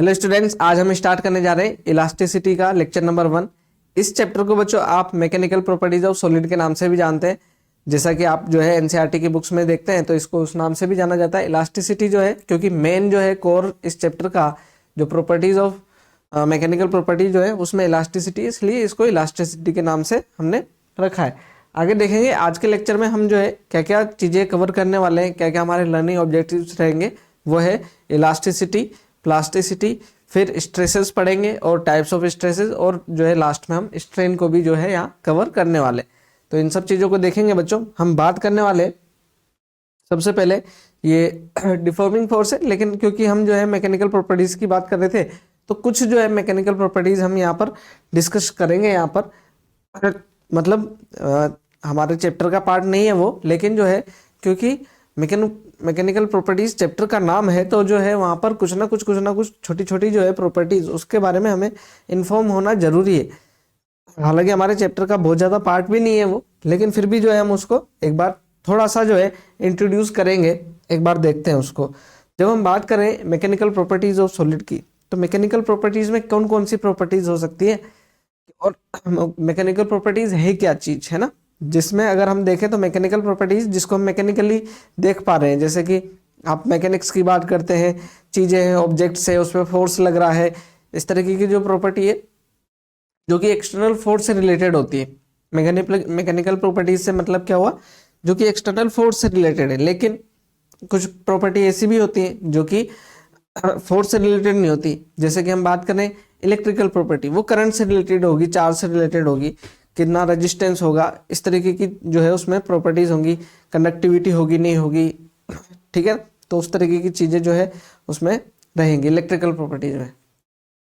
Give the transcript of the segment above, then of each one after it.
Hello students, आज हम start करने जा रहे हैं इलास्टिसिटी का लेक्चर नंबर 1। इस चैप्टर को बच्चों आप मैकेनिकल प्रॉपर्टीज ऑफ सॉलिड के नाम से भी जानते हैं। जैसा कि आप जो है एनसीईआरटी की बुक्स में देखते हैं तो इसको उस नाम से भी जाना जाता है। इलास्टिसिटी जो है, क्योंकि मेन जो है कोर इस चैप्टर का जो प्रॉपर्टीज ऑफ मैकेनिकल प्रॉपर्टी जो है उसमें इलास्टिसिटी, इसलिए इसको इलास्टिसिटी के नाम से हमने रखा है। आगे देखेंगे आज के लेक्चर में हम जो है क्या क्या चीज़ें कवर करने वाले हैं, क्या क्या हमारे लर्निंग ऑब्जेक्टिव्स रहेंगे। वो है इलास्टिसिटी, प्लास्टिसिटी, फिर स्ट्रेसेस पढ़ेंगे और टाइप्स ऑफ स्ट्रेसेस, और जो है लास्ट में हम स्ट्रेन को भी जो है यहाँ कवर करने वाले। तो इन सब चीज़ों को देखेंगे बच्चों। हम बात करने वाले सबसे पहले ये डिफॉर्मिंग फोर्स है, लेकिन क्योंकि हम जो है मैकेनिकल प्रॉपर्टीज की बात कर रहे थे तो कुछ जो है मैकेनिकल प्रॉपर्टीज हम यहाँ पर डिस्कस करेंगे। यहाँ पर मतलब हमारे चैप्टर का पार्ट नहीं है वो, लेकिन जो है क्योंकि मैकेनिकल प्रॉपर्टीज चैप्टर का नाम है तो जो है वहाँ पर कुछ ना कुछ छोटी छोटी जो है प्रॉपर्टीज उसके बारे में हमें इन्फॉर्म होना जरूरी है। हालांकि हमारे चैप्टर का बहुत ज़्यादा पार्ट भी नहीं है वो, लेकिन फिर भी जो है हम उसको एक बार थोड़ा सा जो है इंट्रोड्यूस करेंगे। एक बार देखते हैं उसको। जब हम बात करें मैकेनिकल प्रॉपर्टीज ऑफ सॉलिड की, तो मैकेनिकल प्रॉपर्टीज में कौन कौन सी प्रॉपर्टीज हो सकती है और मैकेनिकल प्रॉपर्टीज है क्या चीज़, है ना। जिसमें अगर हम देखें तो मैकेनिकल प्रॉपर्टीज जिसको हम मैकेनिकली देख पा रहे हैं, जैसे कि आप मैकेनिक्स की बात करते हैं, चीज़ें हैं, ऑब्जेक्ट्स है, उस पर फोर्स लग रहा है, इस तरीके की जो प्रॉपर्टी है जो कि एक्सटर्नल फोर्स से रिलेटेड होती है। मैकेनिकल प्रॉपर्टीज से मतलब क्या हुआ, जो कि एक्सटर्नल फोर्स से रिलेटेड है। लेकिन कुछ प्रॉपर्टी ऐसी भी होती है जो कि फोर्स से रिलेटेड नहीं होती। जैसे कि हम बात करें इलेक्ट्रिकल प्रॉपर्टी, वो करंट से रिलेटेड होगी, चार्ज से रिलेटेड होगी, कितना रेजिस्टेंस होगा, इस तरीके की जो है उसमें प्रॉपर्टीज होंगी, कंडक्टिविटी होगी नहीं होगी, ठीक है। तो उस तरीके की चीज़ें जो है उसमें रहेंगी इलेक्ट्रिकल प्रॉपर्टीज में।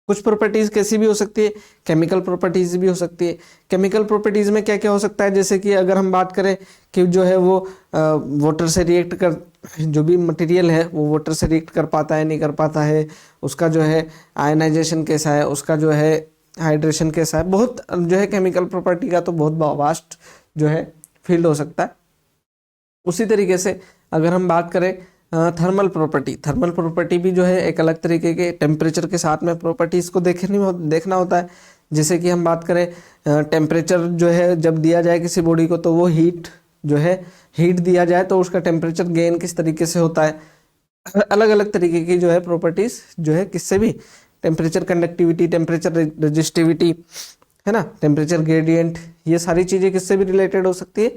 कुछ प्रॉपर्टीज कैसी भी हो सकती है, केमिकल प्रॉपर्टीज भी हो सकती है। केमिकल प्रॉपर्टीज में क्या क्या हो सकता है, जैसे कि अगर हम बात करें कि जो है वो वाटर से रिएक्ट कर, जो भी मटेरियल है वो वाटर से रिएक्ट कर पाता है नहीं कर पाता है, उसका जो है आयनाइजेशन कैसा है, उसका जो है हाइड्रेशन कैसा है, बहुत जो है केमिकल प्रॉपर्टी का तो बहुत वास्ट जो है फील्ड हो सकता है। उसी तरीके से अगर हम बात करें थर्मल प्रॉपर्टी भी जो है एक अलग तरीके के टेम्परेचर के साथ में प्रॉपर्टीज को देखना होता है। जैसे कि हम बात करें टेम्परेचर जो है जब दिया जाए किसी बॉडी को, तो वो हीट जो है हीट दिया जाए तो उसका टेम्परेचर गेन किस तरीके से होता है। अलग अलग तरीके की जो है प्रॉपर्टीज जो है किससे भी, टेम्परेचर कंडक्टिविटी, टेम्परेचर रेजिस्टिविटी, है ना, टेम्परेचर ग्रेडियंट, ये सारी चीज़ें किससे भी रिलेटेड हो सकती है,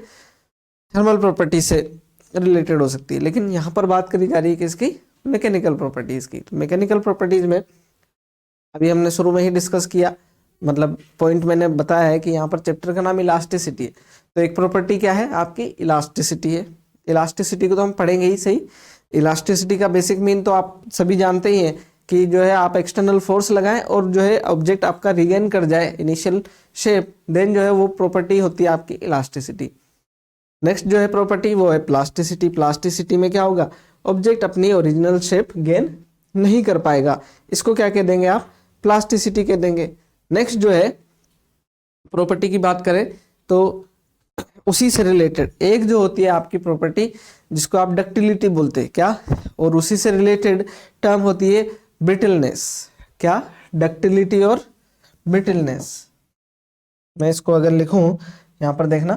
थर्मल प्रॉपर्टी से रिलेटेड हो सकती है। लेकिन यहाँ पर बात करी जा रही है किसकी, मैकेनिकल प्रॉपर्टीज की। मैकेनिकल प्रॉपर्टीज में अभी हमने शुरू में ही डिस्कस किया, मतलब पॉइंट मैंने बताया है कि यहाँ पर चैप्टर का नाम इलास्टिसिटी है। तो एक प्रॉपर्टी क्या है आपकी, इलास्टिसिटी है। इलास्टिसिटी को तो हम पढ़ेंगे ही सही। इलास्टिसिटी का बेसिक मीन तो आप सभी जानते ही हैं कि जो है आप एक्सटर्नल फोर्स लगाएं और जो है ऑब्जेक्ट आपका रिगेन कर जाए इनिशियल शेप, देन जो है वो प्रॉपर्टी होती है आपकी इलास्टिसिटी। नेक्स्ट जो है प्रॉपर्टी वो है प्लास्टिसिटी। प्लास्टिसिटी में क्या होगा, ऑब्जेक्ट अपनी ओरिजिनल शेप गेन नहीं कर पाएगा, इसको क्या कह देंगे आप, प्लास्टिसिटी कह देंगे। नेक्स्ट जो है प्रॉपर्टी की बात करें तो उसी से रिलेटेड एक जो होती है आपकी प्रॉपर्टी जिसको आप डक्टिलिटी बोलते हैं क्या, और उसी से रिलेटेड टर्म होती है ब्रिटलनेस। क्या, डक्टिलिटी और ब्रिटलनेस। मैं इसको अगर लिखूं यहां पर देखना,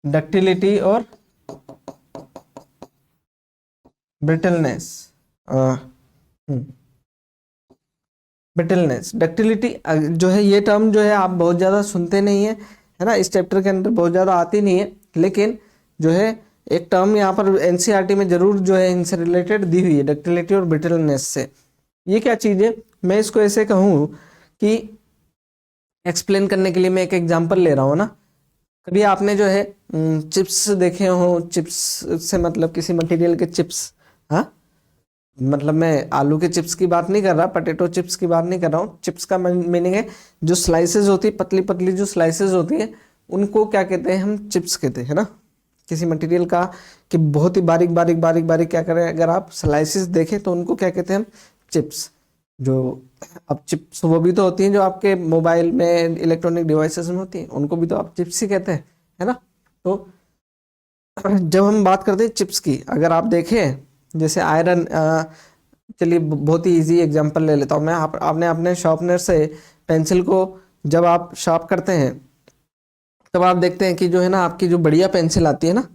डक्टिलिटी और ब्रिटलनेस। ब्रिटलनेस, डक्टिलिटी जो है ये टर्म जो है आप बहुत ज़्यादा सुनते नहीं है, है ना, इस चैप्टर के अंदर बहुत ज़्यादा आती नहीं है, लेकिन जो है एक टर्म यहाँ पर एनसीईआरटी में जरूर जो है इनसे रिलेटेड दी हुई है, डक्टिलिटी और ब्रिटलनेस से। ये क्या चीज़ है, मैं इसको ऐसे कहूँ कि एक्सप्लेन करने के लिए मैं एक एग्जाम्पल ले रहा हूँ ना। कभी आपने जो है चिप्स देखे हो, चिप्स से मतलब किसी मटेरियल के चिप्स, हाँ, मतलब मैं आलू के चिप्स की बात नहीं कर रहा, पोटैटो चिप्स की बात नहीं कर रहा हूँ। चिप्स का मीनिंग है जो स्लाइसेस होती है, पतली पतली जो स्लाइसेस होती है उनको क्या कहते हैं, हम चिप्स कहते हैं, है ना। किसी मटेरियल का कि बहुत ही बारीक बारीक बारीक बारीक क्या करें, अगर आप स्लाइसेस देखें तो उनको क्या कहते हैं हम, चिप्स। जो अब चिप्स वो भी तो होती हैं जो आपके मोबाइल में इलेक्ट्रॉनिक डिवाइसेस में होती हैं, उनको भी तो आप चिप्स ही कहते हैं, है ना। तो जब हम बात करते हैं चिप्स की, अगर आप देखें जैसे आयरन, चलिए बहुत ही इजी एग्जांपल ले लेता हूँ मैं। आपने अपने शार्पनर से पेंसिल को जब आप शार्प करते हैं तब आप देखते हैं कि जो है ना आपकी जो बढ़िया पेंसिल आती है ना,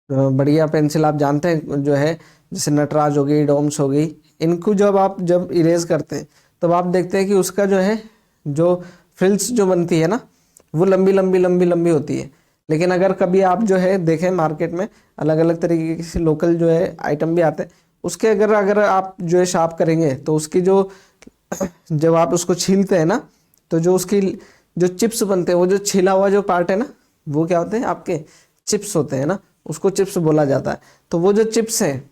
बढ़िया पेंसिल आप जानते हैं जो है, जैसे नटराज हो गई, डोम्स हो गई, इनको जब इरेज करते हैं तब आप देखते हैं कि उसका जो है जो फ्रिल्स जो बनती है ना वो लंबी लंबी लंबी लंबी होती है। लेकिन अगर कभी आप जो है देखें मार्केट में अलग अलग तरीके के लोकल जो है आइटम भी आते हैं, उसके अगर अगर आप जो है शार्प करेंगे तो उसकी जो जब आप उसको छीलते हैं ना तो जो उसकी जो चिप्स बनते हैं, वो जो छिला हुआ जो पार्ट है ना वो क्या होते हैं आपके चिप्स होते हैं ना, उसको चिप्स बोला जाता है। तो वो जो चिप्स हैं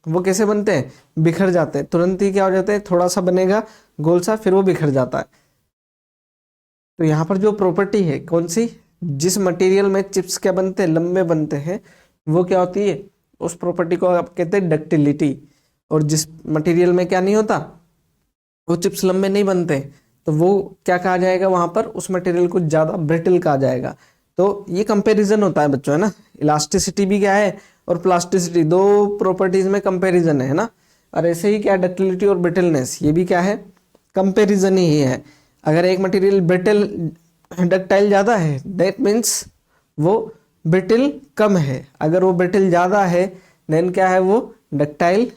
वो कैसे बनते हैं, बिखर जाते हैं, तुरंत ही क्या हो जाते हैं, थोड़ा सा बनेगा गोल सा फिर वो बिखर जाता है। तो यहाँ पर जो प्रॉपर्टी है कौन सी, जिस मटेरियल में चिप्स क्या बनते हैं, लंबे बनते हैं, वो क्या होती है, उस प्रॉपर्टी को आप कहते हैं डक्टिलिटी। और जिस मटेरियल में क्या नहीं होता, वो चिप्स लंबे नहीं बनते, तो वो क्या कहा जाएगा वहां पर, उस मटेरियल को ज्यादा ब्रिटल कहा जाएगा। तो ये कंपैरिजन होता है बच्चों, है ना। इलास्टिसिटी भी क्या है और प्लास्टिसिटी, दो प्रॉपर्टीज में कंपैरिजन है ना। और ऐसे ही क्या डक्टिलिटी और ब्रिटलनेस, ये भी क्या है, कंपैरिजन ही है। अगर एक मटेरियल ब्रिटल डक्टाइल ज़्यादा है दैट मीन्स वो ब्रिटल कम है, अगर वो ब्रिटल ज़्यादा है देन क्या है, वो डक्टाइल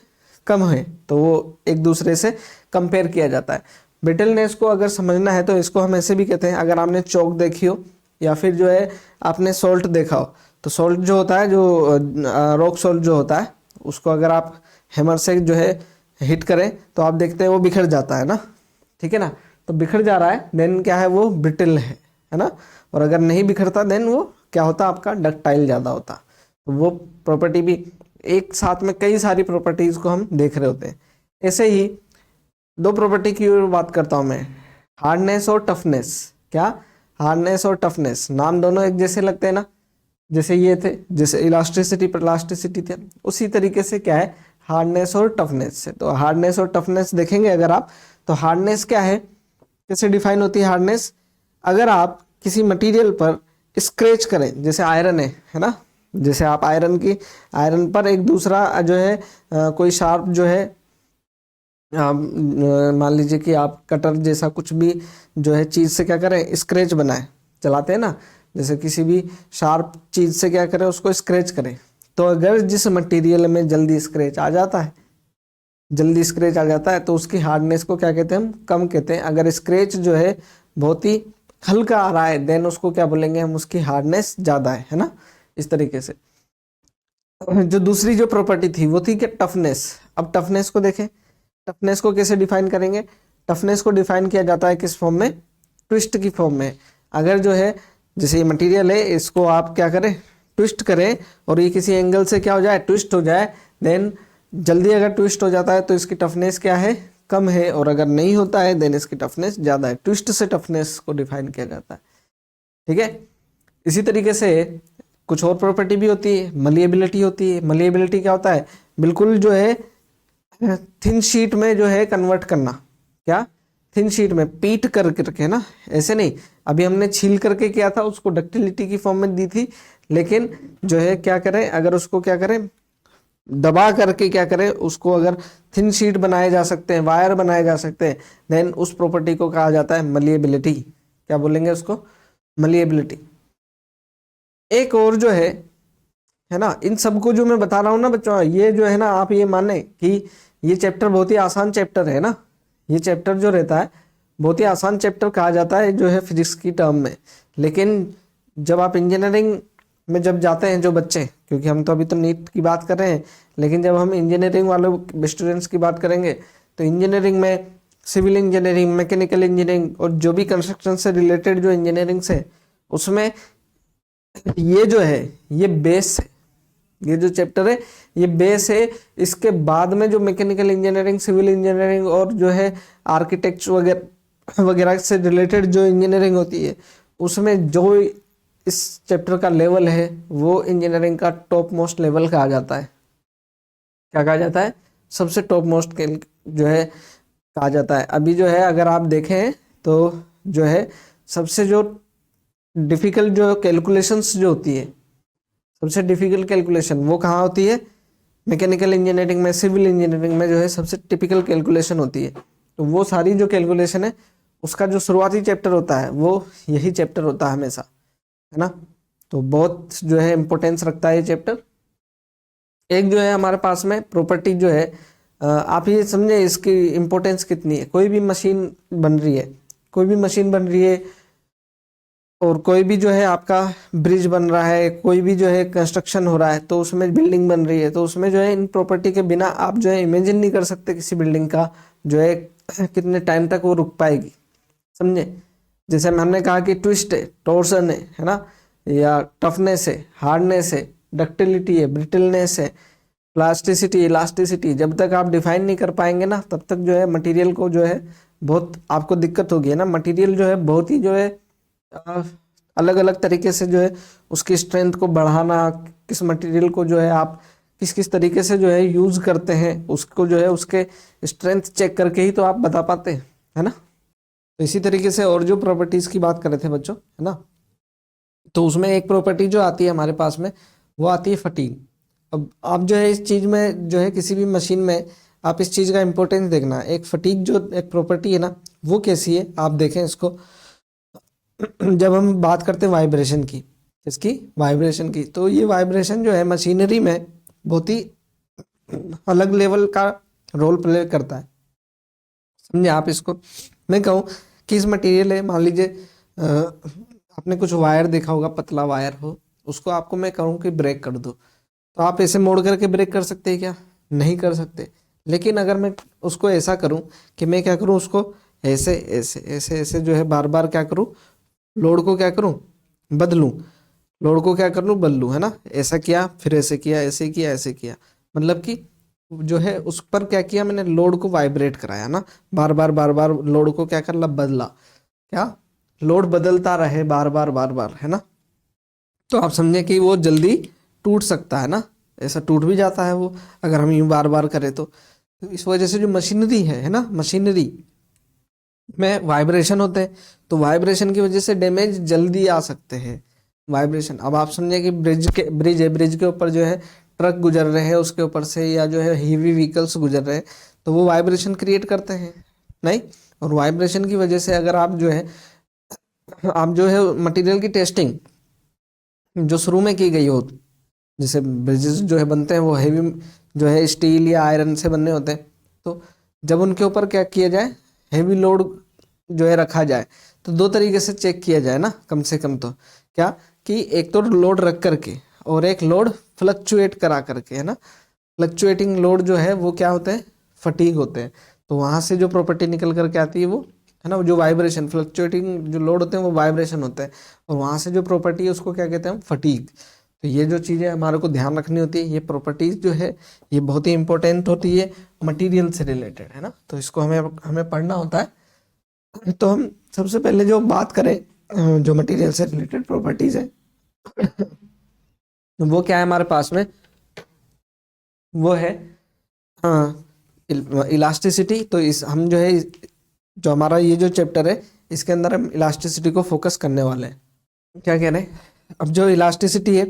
कम है। तो वो एक दूसरे से कंपेयर किया जाता है। ब्रिटलनेस को अगर समझना है तो इसको हम ऐसे भी कहते हैं, अगर आपने चौक देखी हो या फिर जो है आपने सॉल्ट देखा हो, तो सॉल्ट जो होता है, जो रॉक सॉल्ट जो होता है, उसको अगर आप हैमर से जो है हिट करें तो आप देखते हैं वो बिखर जाता है ना, ठीक है ना। तो बिखर जा रहा है देन क्या है, वो ब्रिटल है ना। और अगर नहीं बिखरता देन वो क्या होता, आपका डक्टाइल ज़्यादा होता। तो वो प्रॉपर्टी भी एक साथ में कई सारी प्रॉपर्टीज को हम देख रहे होते हैं। ऐसे ही दो प्रॉपर्टी की बात करता हूं मैं, हार्डनेस और टफनेस। क्या, हार्डनेस और टफनेस, नाम दोनों एक जैसे लगते हैं ना, जैसे ये थे, जैसे इलास्टिसिटी प्लास्टिसिटी थे, उसी तरीके से क्या है, हार्डनेस और टफनेस से। तो हार्डनेस और टफनेस देखेंगे अगर आप, तो हार्डनेस क्या है, कैसे डिफाइन होती है हार्डनेस, अगर आप किसी मटेरियल पर स्क्रैच करें, जैसे आयरन है ना, जैसे आप आयरन पर एक दूसरा जो है कोई शार्प जो है, मान लीजिए कि आप कटर जैसा कुछ भी जो है चीज़ से क्या करें, स्क्रैच बनाए, चलाते हैं ना, जैसे किसी भी शार्प चीज़ से क्या करें, उसको स्क्रैच करें। तो अगर जिस मटेरियल में जल्दी स्क्रैच आ जाता है तो उसकी हार्डनेस को क्या कहते हैं, हम कम कहते हैं। अगर स्क्रैच जो है बहुत ही हल्का आ रहा है देन उसको क्या बोलेंगे हम, उसकी हार्डनेस ज़्यादा है ना, इस तरीके से। जो दूसरी जो प्रॉपर्टी थी वो थी कि टफनेस। अब टफनेस को देखें, टफनेस को कैसे डिफाइन करेंगे, टफनेस को डिफाइन किया जाता है किस फॉर्म में, ट्विस्ट की फॉर्म में। अगर जो है जैसे ये मटेरियल है, इसको आप क्या करें, ट्विस्ट करें, और ये किसी एंगल से क्या हो जाए, ट्विस्ट हो जाए, देन जल्दी अगर ट्विस्ट हो जाता है तो इसकी टफनेस क्या है, कम है, और अगर नहीं होता है देन इसकी टफनेस ज़्यादा है। ट्विस्ट से टफनेस को डिफाइन किया जाता है, ठीक है। इसी तरीके से कुछ और प्रॉपर्टी भी होती है, मलिएबिलिटी होती है। मलिएबिलिटी क्या होता है, बिल्कुल जो है थिन शीट में जो है कन्वर्ट करना। क्या, थिन शीट में पीट कर करके ना, ऐसे नहीं, अभी हमने छील करके किया था, उसको डक्टिलिटी की फॉर्म में दी थी, लेकिन जो है क्या करें, अगर उसको क्या करें, दबा करके क्या करें, उसको अगर थिन शीट बनाए जा सकते हैं, वायर बनाए जा सकते हैं, देन उस प्रॉपर्टी को कहा जाता है मलिएबिलिटी। क्या बोलेंगे उसको, मलिएबिलिटी। एक और जो है ना, इन सबको जो मैं बता रहा हूँ ना बच्चों, ये जो है ना, आप ये माने कि ये चैप्टर बहुत ही आसान चैप्टर है ना, ये चैप्टर जो रहता है बहुत ही आसान चैप्टर कहा जाता है जो है फिजिक्स की टर्म में। लेकिन जब आप इंजीनियरिंग में जब जाते हैं जो बच्चे, क्योंकि हम तो अभी तो नीट की बात कर रहे हैं, लेकिन जब हम इंजीनियरिंग वालों स्टूडेंट्स की बात करेंगे तो इंजीनियरिंग में सिविल इंजीनियरिंग, मैकेनिकल इंजीनियरिंग और जो भी कंस्ट्रक्शन से रिलेटेड जो इंजीनियरिंग्स है, उसमें ये जो है ये बेस है, ये जो चैप्टर है ये बेस है। इसके बाद में जो मैकेनिकल इंजीनियरिंग, सिविल इंजीनियरिंग और जो है आर्किटेक्ट वगैरह वगैरह से रिलेटेड जो इंजीनियरिंग होती है, उसमें जो इस चैप्टर का लेवल है वो इंजीनियरिंग का टॉप मोस्ट लेवल कहा जाता है। क्या कहा जाता है, सबसे टॉप मोस्ट जो है कहा जाता है। अभी जो है अगर आप देखें तो जो है सबसे जो डिफिकल्ट जो कैलकुलेशंस जो होती है, सबसे डिफिकल्ट कैलकुलेशन वो कहाँ होती है, मैकेनिकल इंजीनियरिंग में, सिविल इंजीनियरिंग में जो है सबसे टिपिकल कैलकुलेशन होती है। तो वो सारी जो कैलकुलेशन है उसका जो शुरुआती चैप्टर होता है वो यही चैप्टर होता है हमेशा, है ना। तो बहुत जो है इम्पोर्टेंस रखता है ये चैप्टर। एक जो है हमारे पास में प्रॉपर्टी जो है, आप ये समझे इसकी इम्पोर्टेंस कितनी है। कोई भी मशीन बन रही है, कोई भी मशीन बन रही है, और कोई भी जो है आपका ब्रिज बन रहा है, कोई भी जो है कंस्ट्रक्शन हो रहा है, तो उसमें बिल्डिंग बन रही है, तो उसमें जो है इन प्रॉपर्टी के बिना आप जो है इमेजिन नहीं कर सकते किसी बिल्डिंग का जो है कितने टाइम तक वो रुक पाएगी, समझे। जैसे हमने कहा कि ट्विस्ट है, टॉर्सन है ना, या टफनेस है, हार्डनेस है, डक्टिलिटी है, ब्रिटलनेस है, प्लास्टिसिटी, इलास्टिसिटी, जब तक आप डिफाइन नहीं कर पाएंगे ना तब तक जो है मटेरियल को जो है बहुत आपको दिक्कत होगी, है ना। मटेरियल जो है बहुत ही जो है अलग अलग तरीके से जो है उसकी स्ट्रेंथ को बढ़ाना, किस मटेरियल को जो है आप किस किस तरीके से जो है यूज करते हैं, उसको जो है उसके स्ट्रेंथ चेक करके ही तो आप बता पाते हैं, है ना। तो इसी तरीके से और जो प्रॉपर्टीज की बात कर रहे थे बच्चों, है ना, तो उसमें एक प्रॉपर्टी जो आती है हमारे पास में वो आती है फटीग। अब आप जो है इस चीज में जो है किसी भी मशीन में आप इस चीज का इंपॉर्टेंस देखना। एक फटीग जो एक प्रॉपर्टी है ना वो कैसी है, आप देखें इसको। जब हम बात करते हैं वाइब्रेशन की, इसकी वाइब्रेशन की, तो ये वाइब्रेशन जो है मशीनरी में बहुत ही अलग लेवल का रोल प्ले करता है, समझे आप इसको। मैं कहूँ कि इस मटेरियल है, मान लीजिए आपने कुछ वायर देखा होगा, पतला वायर हो, उसको आपको मैं कहूँ कि ब्रेक कर दो, तो आप ऐसे मोड़ करके ब्रेक कर सकते हैं क्या? नहीं कर सकते। लेकिन अगर मैं उसको ऐसा करूँ कि मैं क्या करूँ, उसको ऐसे ऐसे ऐसे ऐसे जो है बार बार क्या करूँ, लोड को क्या करूँ, बदलूँ, लोड को क्या कर लूँ, बदलूँ, है ना। ऐसा किया, फिर ऐसे किया, ऐसे किया, ऐसे किया, मतलब कि जो है उस पर क्या किया मैंने, लोड को वाइब्रेट कराया ना, बार बार लोड को क्या कर ला, बदला, क्या लोड बदलता रहे बार बार, है ना। तो आप समझे कि वो जल्दी टूट सकता है ना, ऐसा टूट भी जाता है वो अगर हम यूँ बार बार करें तो इस वजह से जो मशीनरी है ना, मशीनरी में वाइब्रेशन होते हैं, तो वाइब्रेशन की वजह से डैमेज जल्दी आ सकते हैं। वाइब्रेशन, अब आप समझे कि ब्रिज है, ब्रिज के ऊपर जो है ट्रक गुजर रहे हैं उसके ऊपर से, या जो है हेवी व्हीकल्स गुजर रहे हैं, तो वो वाइब्रेशन क्रिएट करते हैं, नहीं। और वाइब्रेशन की वजह से अगर आप जो है मटेरियल की टेस्टिंग जो शुरू में की गई हो, जैसे ब्रिजेस जो है बनते हैं वो हेवी जो है स्टील या आयरन से बनने होते हैं, तो जब उनके ऊपर क्या किया जाए, हेवी लोड जो है रखा जाए, तो दो तरीके से चेक किया जाए ना, कम से कम तो क्या कि एक तो लोड रख करके और एक लोड फ्लक्चुएट करा करके, है ना। फ्लक्चुएटिंग लोड जो है वो क्या होते हैं, फटीग होते हैं। तो वहाँ से जो प्रॉपर्टी निकल करके आती है वो, है ना, जो वाइब्रेशन, फ्लक्चुएटिंग जो लोड होते हैं वो वाइब्रेशन होते हैं, और वहाँ से जो प्रॉपर्टी है उसको क्या कहते हैं हम, फटीग। तो ये जो चीज़ें हमारे को ध्यान रखनी होती है, ये प्रॉपर्टीज जो है ये बहुत ही इंपॉर्टेंट होती है, मटेरियल से रिलेटेड, है ना। तो इसको हमें पढ़ना होता है। तो हम सबसे पहले जो बात करें जो मटेरियल से रिलेटेड प्रॉपर्टीज है तो वो क्या है हमारे पास में, वो है इलास्टिसिटी। तो इस हम जो है जो हमारा ये जो चैप्टर है इसके अंदर हम इलास्टिसिटी को फोकस करने वाले हैं। क्या कह रहे हैं, अब जो इलास्टिसिटी है,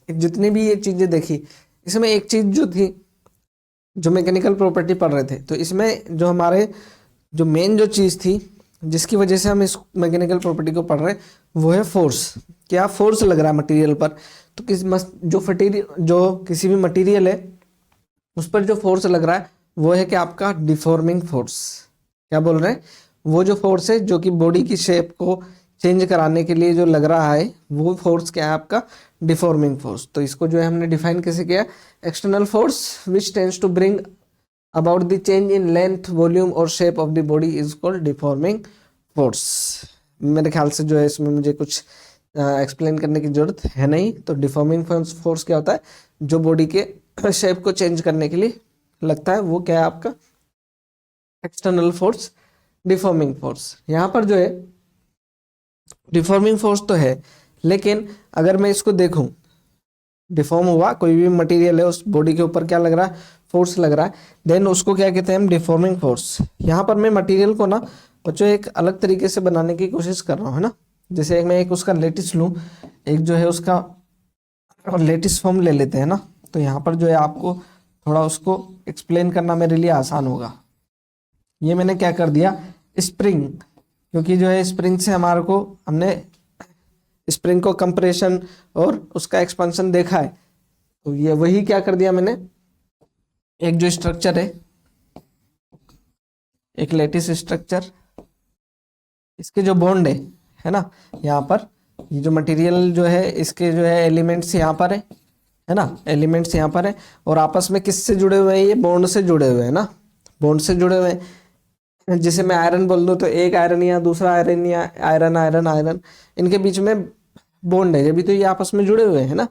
जितनी भी ये चीजें देखी, इसमें एक चीज जो थी, जो मैकेनिकल प्रॉपर्टी पढ़ रहे थे, तो इसमें जो हमारे जो मेन जो चीज थी जिसकी वजह से हम इस मैकेनिकल प्रॉपर्टी को पढ़ रहे हैं वो है फोर्स। क्या फोर्स लग रहा है मटेरियल पर, तो जो किसी भी मटेरियल है उस पर जो फोर्स लग रहा है वो है कि आपका डिफॉर्मिंग फोर्स। क्या बोल रहे हैं, वो जो फोर्स है जो कि बॉडी की शेप को चेंज कराने के लिए जो लग रहा है वो फोर्स क्या है आपका, डिफॉर्मिंग फोर्स। तो इसको जो है हमने डिफाइन कैसे किया, external force which tends to bring about the change in length, volume और shape of the body is called deforming force. मेरे ख्याल से जो है इसमें मुझे कुछ एक्सप्लेन करने की जरूरत है नहीं। तो डिफॉर्मिंग फोर्स क्या होता है, जो बॉडी के शेप को चेंज करने के लिए लगता है, वो क्या है आपका एक्सटर्नल फोर्स, डिफॉर्मिंग फोर्स। यहाँ पर जो है डिफॉर्मिंग फोर्स तो है, लेकिन अगर मैं इसको देखूं, डिफॉर्म हुआ कोई भी मटेरियल है, उस बॉडी के ऊपर क्या लग रहा है, फोर्स लग रहा है, देन उसको क्या कहते हैं हम, डिफॉर्मिंग फोर्स। यहाँ पर मैं मटेरियल को ना बच्चों एक अलग तरीके से बनाने की कोशिश कर रहा हूँ, है ना। जैसे मैं एक उसका लेटिस लूँ, एक जो है उसका लेटिस फॉर्म ले लेते हैं ना। तो यहाँ पर जो है आपको थोड़ा उसको एक्सप्लेन करना मेरे लिए आसान होगा। ये मैंने क्या कर दिया, स्प्रिंग, क्योंकि जो है स्प्रिंग से हमारे को, हमने स्प्रिंग को कंप्रेशन और उसका एक्सपेंशन देखा है, तो ये वही क्या कर दिया मैंने, एक जो स्ट्रक्चर है, एक लेटिस स्ट्रक्चर, इसके जो बॉन्ड है ना, यहाँ पर ये जो मटेरियल जो है इसके जो है एलिमेंट्स यहाँ पर है ना, एलिमेंट्स यहाँ पर है, और आपस में किससे जुड़े हुए हैं, ये बॉन्ड से जुड़े हुए हैं ना, बॉन्ड से जुड़े हुए हैं। जैसे मैं आयरन बोल दूं तो एक आयरन या दूसरा आयरन या आयरन आयरन आयरन, इनके बीच में बॉन्ड है, जब भी तो ये आपस में जुड़े हुए हैं ना।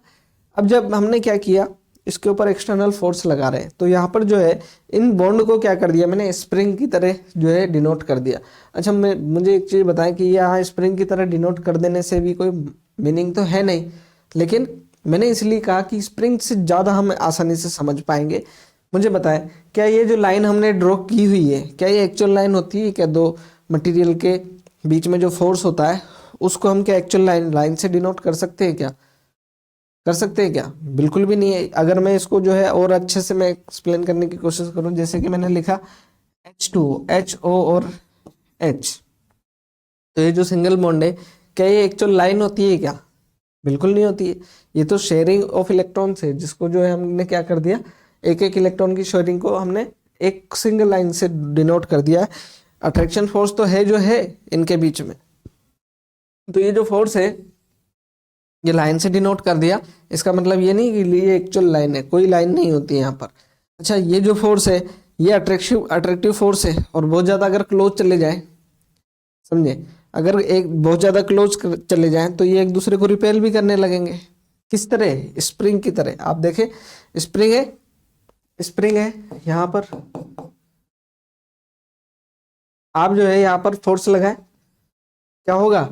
अब जब हमने क्या किया, इसके ऊपर एक्सटर्नल फोर्स लगा रहे हैं, तो यहाँ पर जो है इन बॉन्ड को क्या कर दिया मैंने, स्प्रिंग की तरह जो है डिनोट कर दिया। अच्छा मुझे एक चीज़ बताएं कि यहाँ स्प्रिंग की तरह डिनोट कर देने से भी कोई मीनिंग तो है नहीं, लेकिन मैंने इसलिए कहा कि स्प्रिंग से ज़्यादा हम आसानी से समझ पाएंगे। मुझे बताएं, क्या ये जो लाइन हमने ड्रॉ की हुई है, क्या ये एक्चुअल लाइन होती है क्या? दो मटेरियल के बीच में जो फोर्स होता है उसको हम क्या एक्चुअल लाइन से डिनोट कर सकते हैं क्या? कर सकते हैं क्या? बिल्कुल भी नहीं है। अगर मैं इसको जो है और अच्छे से मैं एक्सप्लेन करने की कोशिश करूं, जैसे कि मैंने लिखा H2 HO और H, तो ये जो सिंगल बॉन्ड है, क्या ये एक्चुअल लाइन होती है क्या? बिल्कुल नहीं होती है। ये तो शेयरिंग ऑफ इलेक्ट्रॉन्स है, जिसको जो है हमने क्या कर दिया, एक एक इलेक्ट्रॉन की शेयरिंग को हमने एक सिंगल लाइन से डिनोट कर दिया है। अट्रैक्शन फोर्स तो है जो है इनके बीच में, तो ये जो फोर्स है ये लाइन से डिनोट कर दिया, इसका मतलब ये नहीं कि ये एक्चुअल लाइन है, कोई लाइन नहीं होती है यहाँ पर। अच्छा, ये जो फोर्स है ये अट्रैक्टिव फोर्स है, और बहुत ज़्यादा अगर क्लोज चले जाए, समझे, अगर एक बहुत ज़्यादा क्लोज चले जाए तो ये एक दूसरे को रिपेल भी करने लगेंगे। किस तरह? स्प्रिंग की तरह। आप देखें, स्प्रिंग है यहाँ पर, आप जो है यहाँ पर फोर्स लगाए, क्या होगा,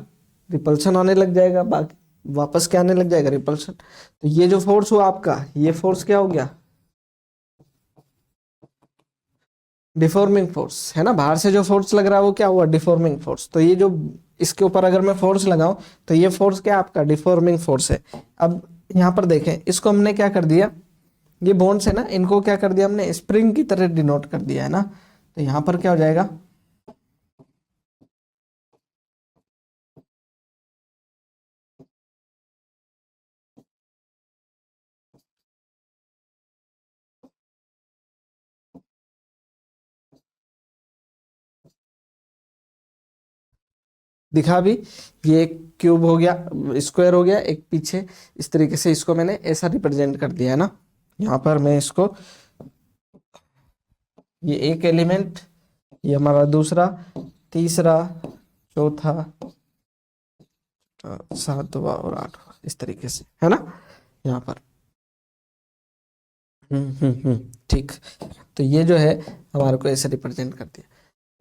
रिपल्शन आने लग जाएगा, बाकी वापस क्या आने लग जाएगा, रिपल्शन। तो ये जो फोर्स हुआ आपका, ये फोर्स क्या हो गया, डिफॉर्मिंग फोर्स है ना। बाहर से जो फोर्स लग रहा है वो क्या हुआ, डिफॉर्मिंग फोर्स। तो ये जो इसके ऊपर अगर मैं फोर्स लगाऊं तो ये फोर्स क्या आपका डिफॉर्मिंग फोर्स है। अब यहाँ पर देखें, इसको हमने क्या कर दिया, ये बॉन्ड्स है ना, इनको क्या कर दिया हमने, स्प्रिंग की तरह डिनोट कर दिया है ना। तो यहाँ पर क्या हो जाएगा, दिखा भी, ये एक क्यूब हो गया, स्क्वायर हो गया, एक पीछे इस तरीके से इसको मैंने ऐसा रिप्रेजेंट कर दिया है ना। यहाँ पर मैं इसको, ये एक एलिमेंट, ये हमारा दूसरा, तीसरा, चौथा, सातवां और आठवां, इस तरीके से है ना यहाँ पर। ठीक। तो ये जो है हमारे को ऐसे रिप्रेजेंट कर दिया।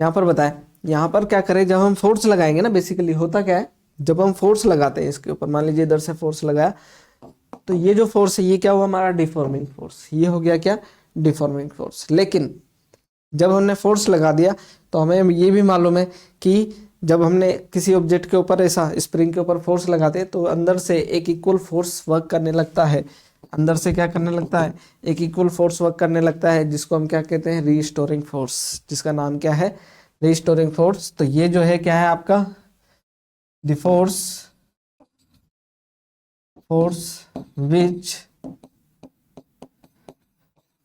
यहाँ पर बताएं, यहाँ पर क्या करें, जब हम फोर्स लगाएंगे ना, बेसिकली होता क्या है, जब हम फोर्स लगाते हैं इसके ऊपर, मान लीजिए इधर से फोर्स लगाया, तो ये जो फोर्स है ये क्या हुआ हमारा, डिफॉर्मिंग फोर्स। ये हो गया क्या, डिफॉर्मिंग फोर्स। लेकिन जब हमने फोर्स लगा दिया तो हमें ये भी मालूम है कि जब हमने किसी ऑब्जेक्ट के ऊपर ऐसा स्प्रिंग के ऊपर फोर्स लगाते हैं तो अंदर से एक इक्वल फोर्स वर्क करने लगता है। अंदर से क्या करने लगता है, एक इक्वल फोर्स वर्क करने लगता है, जिसको हम क्या कहते हैं, रीस्टोरिंग फोर्स, जिसका नाम क्या है, रीस्टोरिंग फोर्स। तो ये जो है क्या है आपका, the force which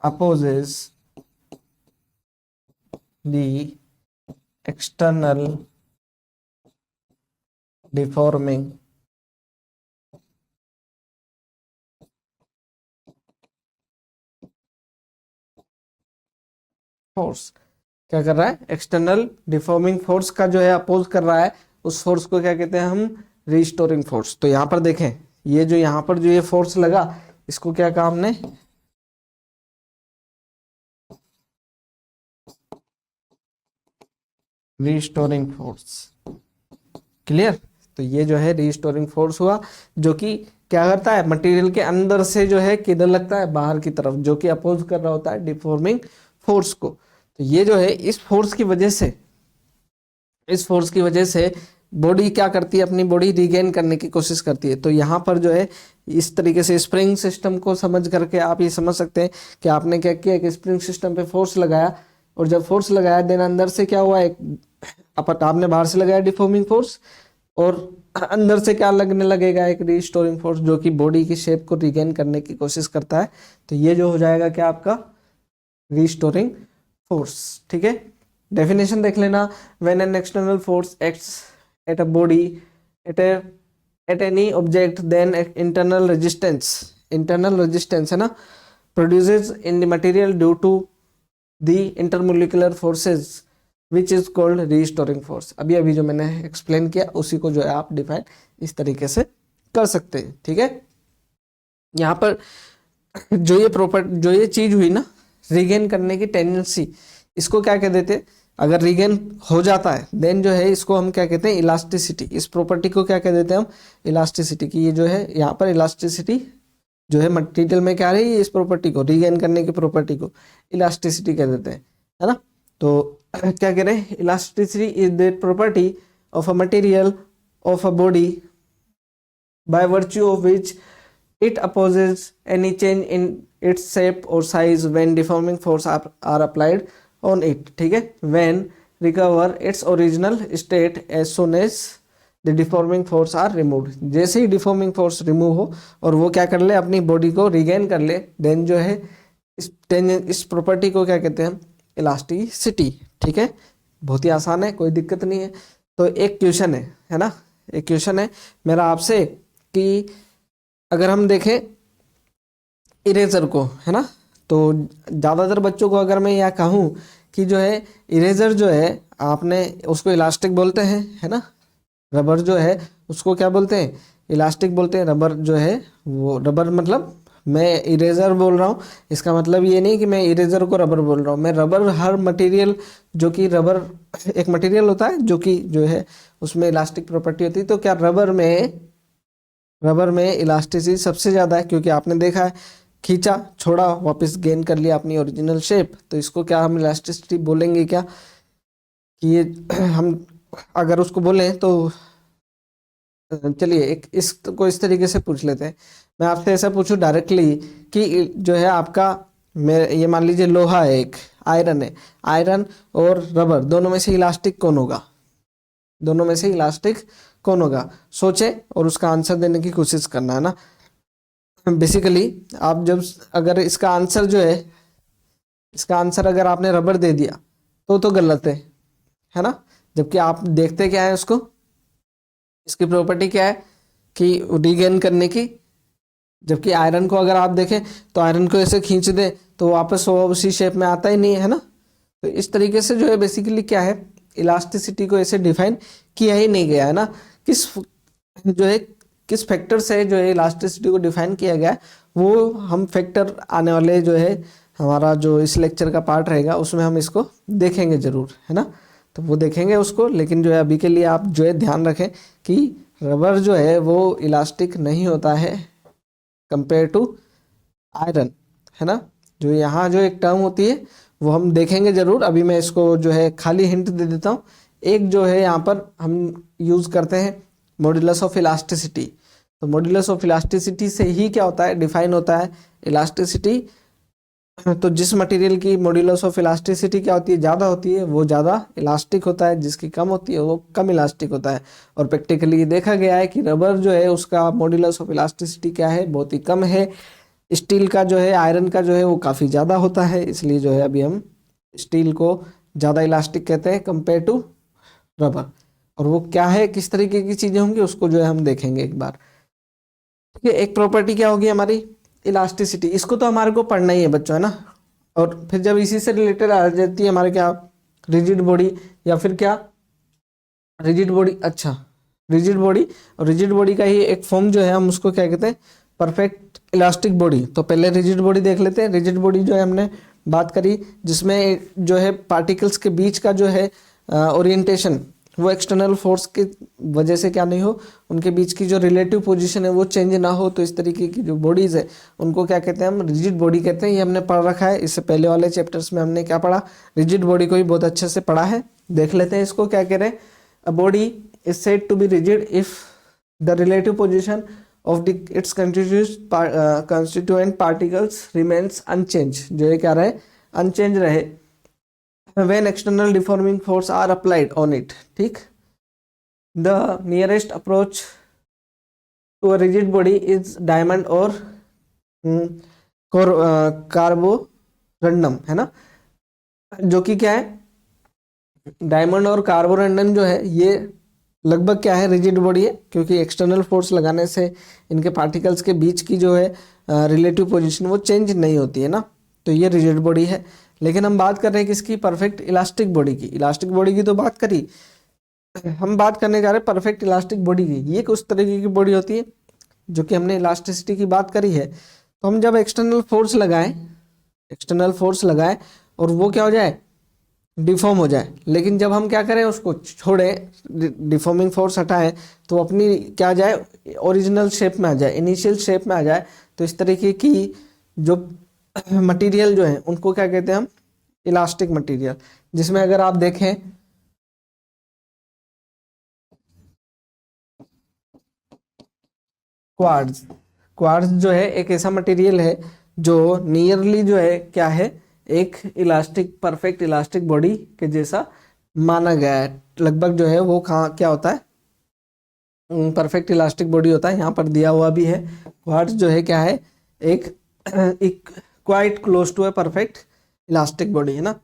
opposes the external deforming force. क्या कर रहा है, एक्सटर्नल डिफॉर्मिंग फोर्स का जो है अपोज कर रहा है, उस फोर्स को क्या कहते हैं हम, रीस्टोरिंग फोर्स। तो यहाँ पर देखें, ये जो यहाँ पर जो ये फोर्स लगा, इसको क्या कहा हमने, रीस्टोरिंग फोर्स। क्लियर? तो ये जो है रीस्टोरिंग फोर्स हुआ, जो कि क्या करता है, मटेरियल के अंदर से जो है किधर लगता है, बाहर की तरफ, जो कि अपोज कर रहा होता है डिफॉर्मिंग फोर्स को। तो ये जो है इस फोर्स की वजह से बॉडी क्या करती है, अपनी बॉडी रिगेन करने की कोशिश करती है। तो यहाँ पर जो है इस तरीके से स्प्रिंग सिस्टम को समझ करके आप ये समझ सकते हैं कि आपने क्या किया कि स्प्रिंग सिस्टम पे फोर्स लगाया, और जब फोर्स लगाया देन अंदर से क्या हुआ, एक आपने बाहर से लगाया डिफॉर्मिंग फोर्स, और अंदर से क्या लगने लगेगा, एक रिस्टोरिंग फोर्स, जो कि बॉडी की शेप को रिगेन करने की कोशिश करता है। तो ये जो हो जाएगा क्या, आपका रिस्टोरिंग फोर्स। ठीक है, डेफिनेशन देख लेना। When an external force acts at a body at any object then internal resistance है ना produces in the material due to the intermolecular forces which is called restoring force. अभी जो मैंने explain किया उसी को जो है आप डिफाइन इस तरीके से कर सकते हैं। ठीक है, यहाँ पर जो ये चीज हुई ना, रिगेन करने की टेंडेंसी, इसको क्या कह देते हैं, अगर रिगेन हो जाता है देन जो है इसको हम क्या कहते हैं, इलास्टिसिटी। इस प्रॉपर्टी को क्या कह देते हैं हम, इलास्टिसिटी की। ये जो है यहाँ पर इलास्टिसिटी जो है मटेरियल में क्या रही है, इस प्रॉपर्टी को रिगेन करने की प्रॉपर्टी को इलास्टिसिटी कह देते हैं, है ना। तो क्या कह रहे हैं, elasticity is that property of a material of a body by virtue of which it opposes any change in its shape or size when deforming force are applied on it। ठीक है, when recover its original state as soon as the deforming force are removed। जैसे ही deforming force remove हो और वो क्या कर ले, अपनी बॉडी को रिगेन कर ले, देन जो है इस प्रॉपर्टी को क्या कहते हैं हम, इलास्टिसिटी। ठीक है, बहुत ही आसान है, कोई दिक्कत नहीं है। तो एक क्वेश्चन है ना, एक क्वेश्चन है मेरा आपसे कि अगर हम देखें इरेजर को, है ना, तो ज़्यादातर बच्चों को अगर मैं यह कहूँ कि जो है इरेजर जो है आपने उसको इलास्टिक बोलते हैं, है ना, रबर जो है उसको क्या बोलते हैं, इलास्टिक बोलते हैं। रबर जो है वो रबर, मतलब मैं इरेजर बोल रहा हूँ, इसका मतलब ये नहीं कि मैं इरेजर को रबर बोल रहा हूँ। मैं रबर, हर मटेरियल जो कि रबर एक मटेरियल होता है जो कि जो है उसमें इलास्टिक प्रॉपर्टी होती है। तो क्या रबर में इलास्टिसिटी सबसे ज़्यादा है, क्योंकि आपने देखा है खींचा छोड़ा वापस गेन कर लिया अपनी ओरिजिनल शेप। तो इसको क्या हम इलास्टिसिटी बोलेंगे क्या, कि ये हम अगर उसको बोलें तो चलिए इसको इस तरीके से पूछ लेते हैं। मैं आपसे ऐसा पूछूं डायरेक्टली कि जो है आपका, ये मान लीजिए लोहा है, एक आयरन है, आयरन और रबर दोनों में से इलास्टिक कौन होगा, दोनों में से इलास्टिक कौन होगा, सोचे और उसका आंसर देने की कोशिश करना, है ना। बेसिकली आप जब अगर इसका आंसर जो है, इसका आंसर अगर आपने रबर दे दिया तो गलत है ना। जबकि आप देखते क्या है उसको, इसकी प्रॉपर्टी क्या है कि रीगेन करने की। जबकि आयरन को अगर आप देखें तो आयरन को ऐसे खींच दे तो वापस वो उसी शेप में आता ही नहीं है ना। तो इस तरीके से जो है बेसिकली क्या है, इलास्टिसिटी को ऐसे डिफाइन किया ही नहीं गया है ना। किस फैक्टर से जो है इलास्टिसिटी को डिफाइन किया गया है, वो हम फैक्टर आने वाले जो है हमारा जो इस लेक्चर का पार्ट रहेगा उसमें हम इसको देखेंगे जरूर, है ना। तो वो देखेंगे उसको, लेकिन जो है अभी के लिए आप जो है ध्यान रखें कि रबर जो है वो इलास्टिक नहीं होता है कंपेयर टू आयरन, है ना। जो यहाँ जो एक टर्म होती है वो हम देखेंगे जरूर। अभी मैं इसको जो है खाली हिंट दे देता हूँ। एक जो है यहाँ पर हम यूज़ करते हैं मॉड्यूलस ऑफ इलास्टिसिटी। तो मॉड्यूलस ऑफ इलास्टिसिटी से ही क्या होता है, डिफाइन होता है इलास्टिसिटी। तो जिस मटेरियल की मॉड्यूलस ऑफ इलास्टिसिटी क्या होती है, ज़्यादा होती है, वो ज़्यादा इलास्टिक होता है, जिसकी कम होती है वो कम इलास्टिक होता है। और प्रैक्टिकली देखा गया है कि रबर जो है उसका मॉड्यूलस ऑफ इलास्टिसिटी क्या है, बहुत ही कम है। स्टील का जो है, आयरन का जो है वो काफ़ी ज़्यादा होता है, इसलिए जो है अभी हम स्टील को ज़्यादा इलास्टिक कहते हैं कंपेयर टू रबर। और वो क्या है, किस तरीके की चीज़ें होंगी उसको जो है हम देखेंगे एक बार। ठीक है, एक प्रॉपर्टी क्या होगी हमारी, इलास्टिसिटी। इसको तो हमारे को पढ़ना ही है बच्चों, है ना। और फिर जब इसी से रिलेटेड आ जाती है हमारे क्या, रिजिड बॉडी या फिर क्या रिजिड बॉडी, अच्छा रिजिड बॉडी। और रिजिड बॉडी का ही एक फॉर्म जो है हम उसको क्या कहते हैं, परफेक्ट इलास्टिक बॉडी। तो पहले रिजिड बॉडी देख लेते हैं। रिजिड बॉडी जो है हमने बात करी, जिसमें जो है पार्टिकल्स के बीच का जो है ओरिएंटेशन वो एक्सटर्नल फोर्स की वजह से क्या नहीं हो, उनके बीच की जो रिलेटिव पोजीशन है वो चेंज ना हो। तो इस तरीके की जो बॉडीज है उनको क्या कहते हैं हम, रिजिड बॉडी कहते हैं। ये हमने पढ़ रखा है, इससे पहले वाले चैप्टर्स में हमने क्या पढ़ा, रिजिड बॉडी को ही बहुत अच्छे से पढ़ा है। देख लेते हैं इसको क्या कह रहे हैं। A body is said to be rigid if the relative position of the its constituent particles remains unchange, जो है क्या रहे, अनचेंज रहे, when external deforming force are applied on it, ठीक। the nearest approach to a rigid body is diamond or Carborundum, है ना, जो कि क्या है, डायमंड और कार्बोरंडम जो है ये लगभग क्या है, रिजिड बॉडी है, क्योंकि एक्सटर्नल फोर्स लगाने से इनके पार्टिकल्स के बीच की जो है रिलेटिव पोजीशन वो चेंज नहीं होती है ना, तो ये रिजिड बॉडी है। लेकिन हम बात कर रहे हैं किसकी, परफेक्ट इलास्टिक बॉडी की। इलास्टिक बॉडी की तो बात करी, हम बात करने जा रहे हैं परफेक्ट इलास्टिक बॉडी की। ये कुछ तरीके की बॉडी होती है जो कि हमने इलास्टिसिटी की बात करी है। तो हम जब एक्सटर्नल फोर्स लगाएं और वो क्या हो जाए, डिफॉर्म हो जाए, लेकिन जब हम क्या करें, उसको छोड़ें, डिफॉर्मिंग फोर्स हटाएं, तो अपनी क्या जाए, ओरिजिनल शेप में आ जाए, इनिशियल शेप में आ जाए। तो इस तरीके की जो मटेरियल जो है उनको क्या कहते हैं हम, इलास्टिक मटेरियल। जिसमें अगर आप देखें क्वार्ट्ज जो है एक ऐसा मटेरियल है जो नियरली जो है क्या है, एक इलास्टिक, परफेक्ट इलास्टिक बॉडी के जैसा माना गया है। लगभग जो है वो कहाँ क्या होता है, परफेक्ट इलास्टिक बॉडी होता है। यहाँ पर दिया हुआ भी है, क्वार्ट्ज जो है क्या है, एक quite close to a perfect elastic body, है ना।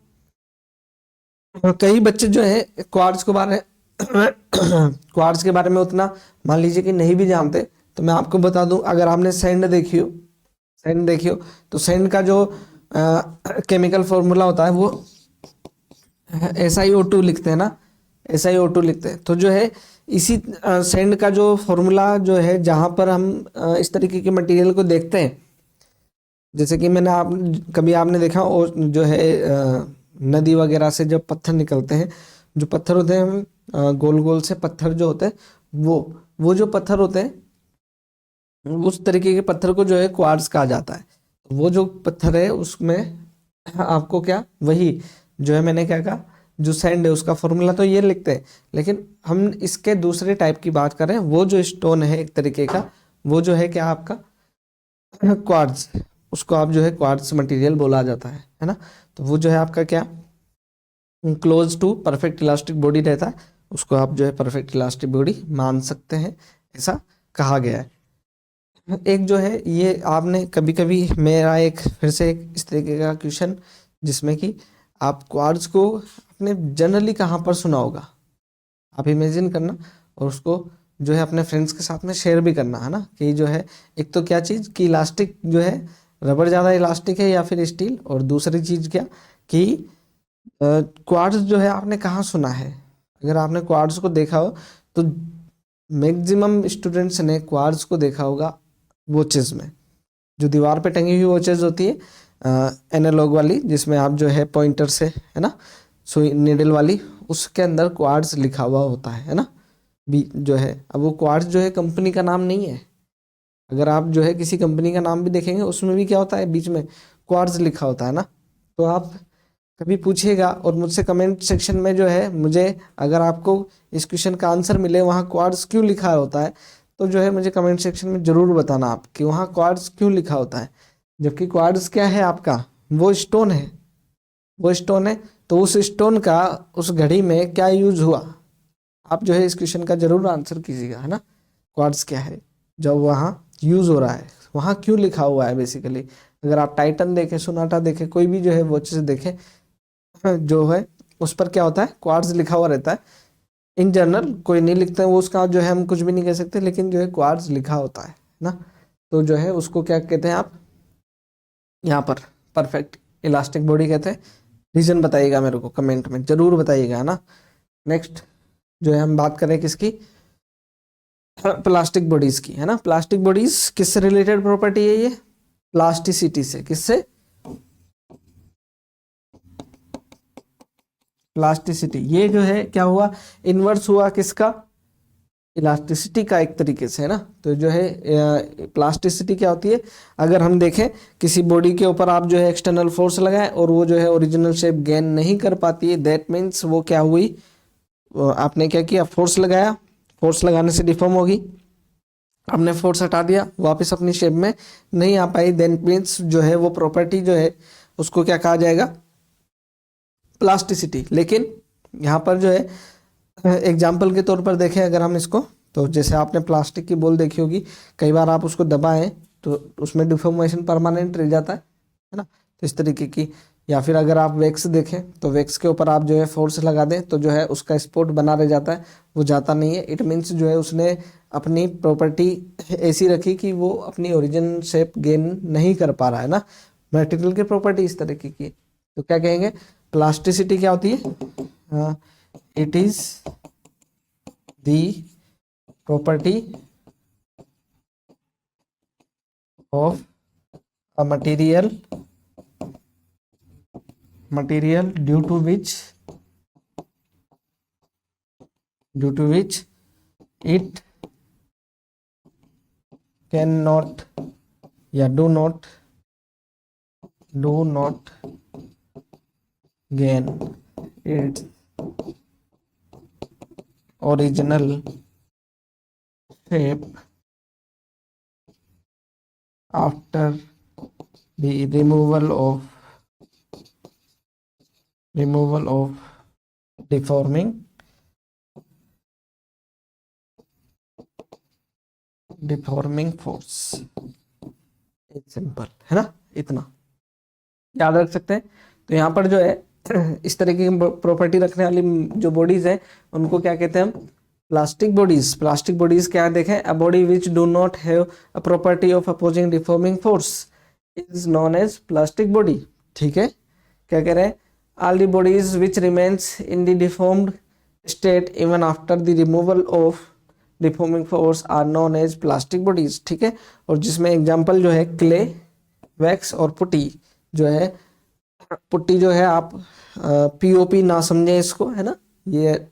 कई बच्चे जो है क्वार्ट्ज के बारे में उतना मान लीजिए कि नहीं भी जानते, तो मैं आपको बता दूं, अगर आपने सैंड देखी हो तो सैंड का जो केमिकल फॉर्मूला होता है वो SiO2 लिखते हैं ना, SiO2 लिखते हैं। तो जो है इसी सैंड का जो फॉर्मूला जो है, जहाँ पर हम इस तरीके के मटेरियल को देखते हैं, जैसे कि कभी आपने देखा जो है नदी वगैरह से जब पत्थर निकलते हैं, जो पत्थर होते हैं गोल गोल से पत्थर जो होते हैं, वो जो पत्थर होते हैं, उस तरीके के पत्थर को जो है क्वार्ट्ज कहा जाता है। वो जो पत्थर है उसमें आपको क्या, वही जो है मैंने क्या कहा, जो सैंड है उसका फॉर्मूला तो ये लिखते हैं। लेकिन हम इसके दूसरे टाइप की बात करें, वो जो स्टोन है एक तरीके का, वो जो है क्या आपका क्वार्ट्ज, उसको आप जो है क्वार्ट्ज मटेरियल बोला जाता है ना। तो वो जो है आपका क्या, close to perfect elastic body रहता है, उसको आप जो है परफेक्ट इलास्टिक बॉडी मान सकते हैं, ऐसा कहा गया है। एक जो है ये आपने कभी कभी, मेरा एक फिर से एक इस तरीके का क्वेश्चन, जिसमें कि आप क्वार्ट्ज को अपने जनरली कहाँ पर सुना होगा, आप इमेजिन करना, और उसको जो है अपने फ्रेंड्स के साथ में शेयर भी करना, है ना। कि जो है एक तो क्या चीज़ कि इलास्टिक जो है, रबर ज़्यादा इलास्टिक है या फिर स्टील, और दूसरी चीज़ क्या कि क्वार्ट्ज जो है आपने कहाँ सुना है। अगर आपने क्वार्ट्ज को देखा हो तो मैक्सिमम स्टूडेंट्स ने क्वार्ट्ज को देखा होगा वॉचेस में, जो दीवार पे टंगी हुई वॉचेस होती है एनालॉग वाली, जिसमें आप जो है पॉइंटर से, है ना, सुई नीडल वाली, उसके अंदर क्वार्ट्ज लिखा हुआ होता है ना, भी जो है। अब वो क्वार्ट्ज जो है कंपनी का नाम नहीं है, अगर आप जो है किसी कंपनी का नाम भी देखेंगे उसमें भी क्या होता है, बीच में क्वार्ट्ज लिखा होता है ना। तो आप कभी पूछिएगा, और मुझसे कमेंट सेक्शन में जो है, मुझे अगर आपको इस क्वेश्चन का आंसर मिले वहाँ क्वार्ट्ज क्यों लिखा होता है, तो जो है मुझे कमेंट सेक्शन में ज़रूर बताना आप कि वहाँ क्वार्ट्ज क्यों लिखा होता है। जबकि क्वार्ट्ज क्या है आपका, वो स्टोन है, तो उस स्टोन का उस घड़ी में क्या यूज हुआ, आप जो है इस क्वेश्चन का जरूर आंसर कीजिएगा, है ना। क्वार्ट्ज क्या है, जब वहाँ यूज हो रहा है, वहाँ क्यों लिखा हुआ है। बेसिकली अगर आप टाइटन देखें, सोनाटा देखें, कोई भी जो है वॉचेस देखें, जो है उस पर क्या होता है, क्वार्ट्ज लिखा हुआ रहता है। इन जनरल कोई नहीं लिखते हैं, वो उसका जो है हम कुछ भी नहीं कह सकते, लेकिन जो है क्वार्ट्ज लिखा होता है ना। तो जो है उसको क्या कहते हैं आप, यहाँ पर परफेक्ट इलास्टिक बॉडी कहते हैं। रीजन बताइएगा मेरे को कमेंट में, जरूर बताइएगा, है ना। नेक्स्ट जो है हम बात करें किसकी, प्लास्टिक बॉडीज की, है ना। प्लास्टिक बॉडीज किससे रिलेटेड प्रॉपर्टी है, ये प्लास्टिसिटी से, किससे, प्लास्टिसिटी। ये जो है क्या हुआ, इन्वर्स हुआ किसका, इलास्टिसिटी का एक तरीके से, है ना। तो जो है प्लास्टिसिटी क्या होती है, अगर हम देखें किसी बॉडी के ऊपर आप जो है एक्सटर्नल फोर्स लगाएं और वो जो है ओरिजिनल शेप गेन नहीं कर पाती है, दैट मीन्स वो क्या हुई, आपने क्या किया, फोर्स लगाया, फोर्स लगाने से डिफॉर्म होगी। आपने फोर्स हटा दिया, वापस अपनी शेप में नहीं आ पाई, देन मीन्स जो है वो प्रॉपर्टी जो है उसको क्या कहा जाएगा, प्लास्टिसिटी। लेकिन यहाँ पर जो है एग्जाम्पल के तौर पर देखें अगर हम इसको, तो जैसे आपने प्लास्टिक की बॉल देखी होगी, कई बार आप उसको दबाएं तो उसमें डिफॉर्मेशन परमानेंट रह जाता है ना, तो इस तरीके की। या फिर अगर आप वैक्स देखें तो वैक्स के ऊपर आप जो है फोर्स लगा दें तो जो है उसका स्पॉट बना रह जाता है, वो जाता नहीं है। इट मीन्स जो है उसने अपनी प्रॉपर्टी ऐसी रखी कि वो अपनी ओरिजिन शेप गेन नहीं कर पा रहा है ना। मटेरियल की प्रॉपर्टी इस तरीके की, तो क्या कहेंगे, प्लास्टिसिटी क्या होती है, it is the property of a material due to which it cannot या do not gain its original shape after the removal of deforming force। Simple है ना, इतना याद रख सकते हैं। तो यहाँ पर जो है इस तरीके की प्रॉपर्टी रखने वाली जो बॉडीज है उनको क्या कहते हैं हम, प्लास्टिक बॉडीज। प्लास्टिक बॉडीज क्या देखें, a body which do not have a property of opposing deforming force is known as plastic body. ठीक है, क्या कह रहे हैं, all the bodies which remains in the deformed state even after the removal of deforming force are known as plastic bodies। ठीक है, और जिसमें एग्जांपल जो है क्ले, वैक्स और पुट्टी जो है, पुट्टी जो है आप पीओपी ना समझें इसको, है ना, ये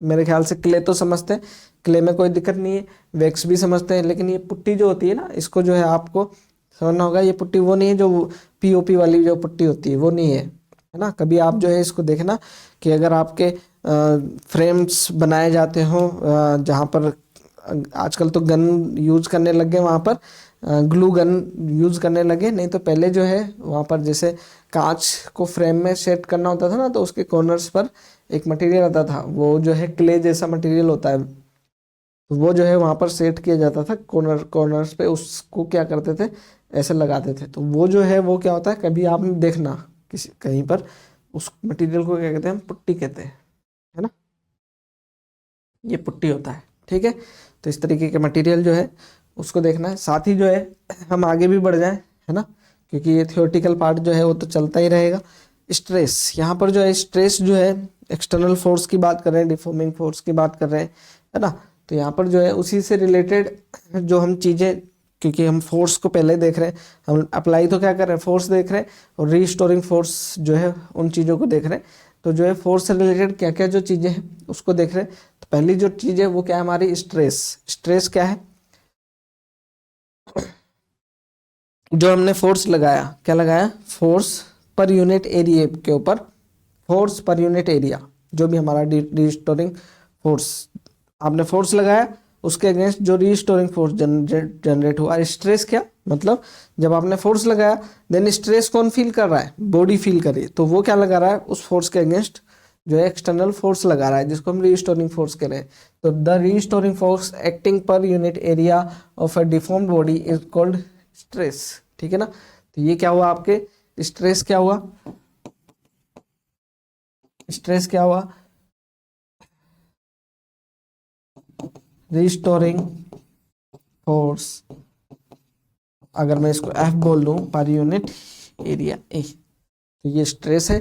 मेरे ख्याल से क्ले तो समझते हैं, क्ले में कोई दिक्कत नहीं है, वैक्स भी समझते हैं, लेकिन ये पुट्टी जो होती है ना, इसको जो है आपको समझना होगा। ये पुट्टी वो नहीं है जो पीओपी वाली जो पुट्टी होती है, वो नहीं है, है ना। कभी आप जो है इसको देखना कि अगर आपके फ्रेम्स बनाए जाते हो जहाँ पर आजकल तो गन यूज करने लग गए, वहाँ पर ग्लू गन यूज करने लगे, नहीं तो पहले जो है वहाँ पर जैसे कांच को फ्रेम में सेट करना होता था ना, तो उसके कॉर्नर्स पर एक मटेरियल आता था, वो जो है क्ले जैसा मटेरियल होता है, तो वो जो है वहाँ पर सेट किया जाता था कॉर्नर्स पे, उसको क्या करते थे, ऐसे लगाते थे। तो वो जो है वो क्या होता है, कभी आपने देखना किसी कहीं पर, उस मटेरियल को क्या कहते हैं, हम पुट्टी कहते हैं, है ना, ये पुट्टी होता है। ठीक है, तो इस तरीके के मटेरियल जो है उसको देखना है। साथ ही जो है हम आगे भी बढ़ जाएं, है ना, क्योंकि ये थियोरेटिकल पार्ट जो है वो तो चलता ही रहेगा। स्ट्रेस, यहाँ पर जो है स्ट्रेस जो है एक्सटर्नल फोर्स की बात कर रहे हैं, डिफॉर्मिंग फोर्स की बात कर रहे हैं, है ना। तो यहाँ पर जो है उसी से रिलेटेड जो हम चीज़ें, क्योंकि हम फोर्स को पहले देख रहे हैं, हम अप्लाई तो क्या कर रहे हैं, फोर्स देख रहे हैं, और रीस्टोरिंग फोर्स जो है उन चीज़ों को देख रहे हैं। तो जो है फोर्स से रिलेटेड क्या क्या जो चीज़ें हैं उसको देख रहे हैं। तो पहली जो चीज़ है वो क्या है हमारी, स्ट्रेस। स्ट्रेस क्या है, जो हमने फोर्स लगाया, क्या लगाया, फोर्स पर यूनिट एरिया के ऊपर, फोर्स पर यूनिट एरिया, जो भी हमारा रीस्टोरिंग फोर्स आपने फोर्स लगाया, उसके अगेंस्ट जो रीस्टोरिंग फोर्स जनरेट हुआ। स्ट्रेस क्या मतलब, जब आपने फोर्स लगाया देन स्ट्रेस कौन फील कर रहा है, बॉडी फील कर रही है, तो वो क्या लगा रहा है, उस फोर्स के अगेंस्ट जो है एक्सटर्नल फोर्स लगा रहा है, जिसको हम रीस्टोरिंग फोर्स कह रहे हैं। तो the restoring force acting per unit area of a deformed body is called stress. ठीक है ना, तो ये क्या हुआ आपके, स्ट्रेस क्या हुआ, स्ट्रेस क्या हुआ, रीस्टोरिंग फोर्स, अगर मैं इसको F बोल दूं पर यूनिट एरिया ए, तो ये स्ट्रेस है।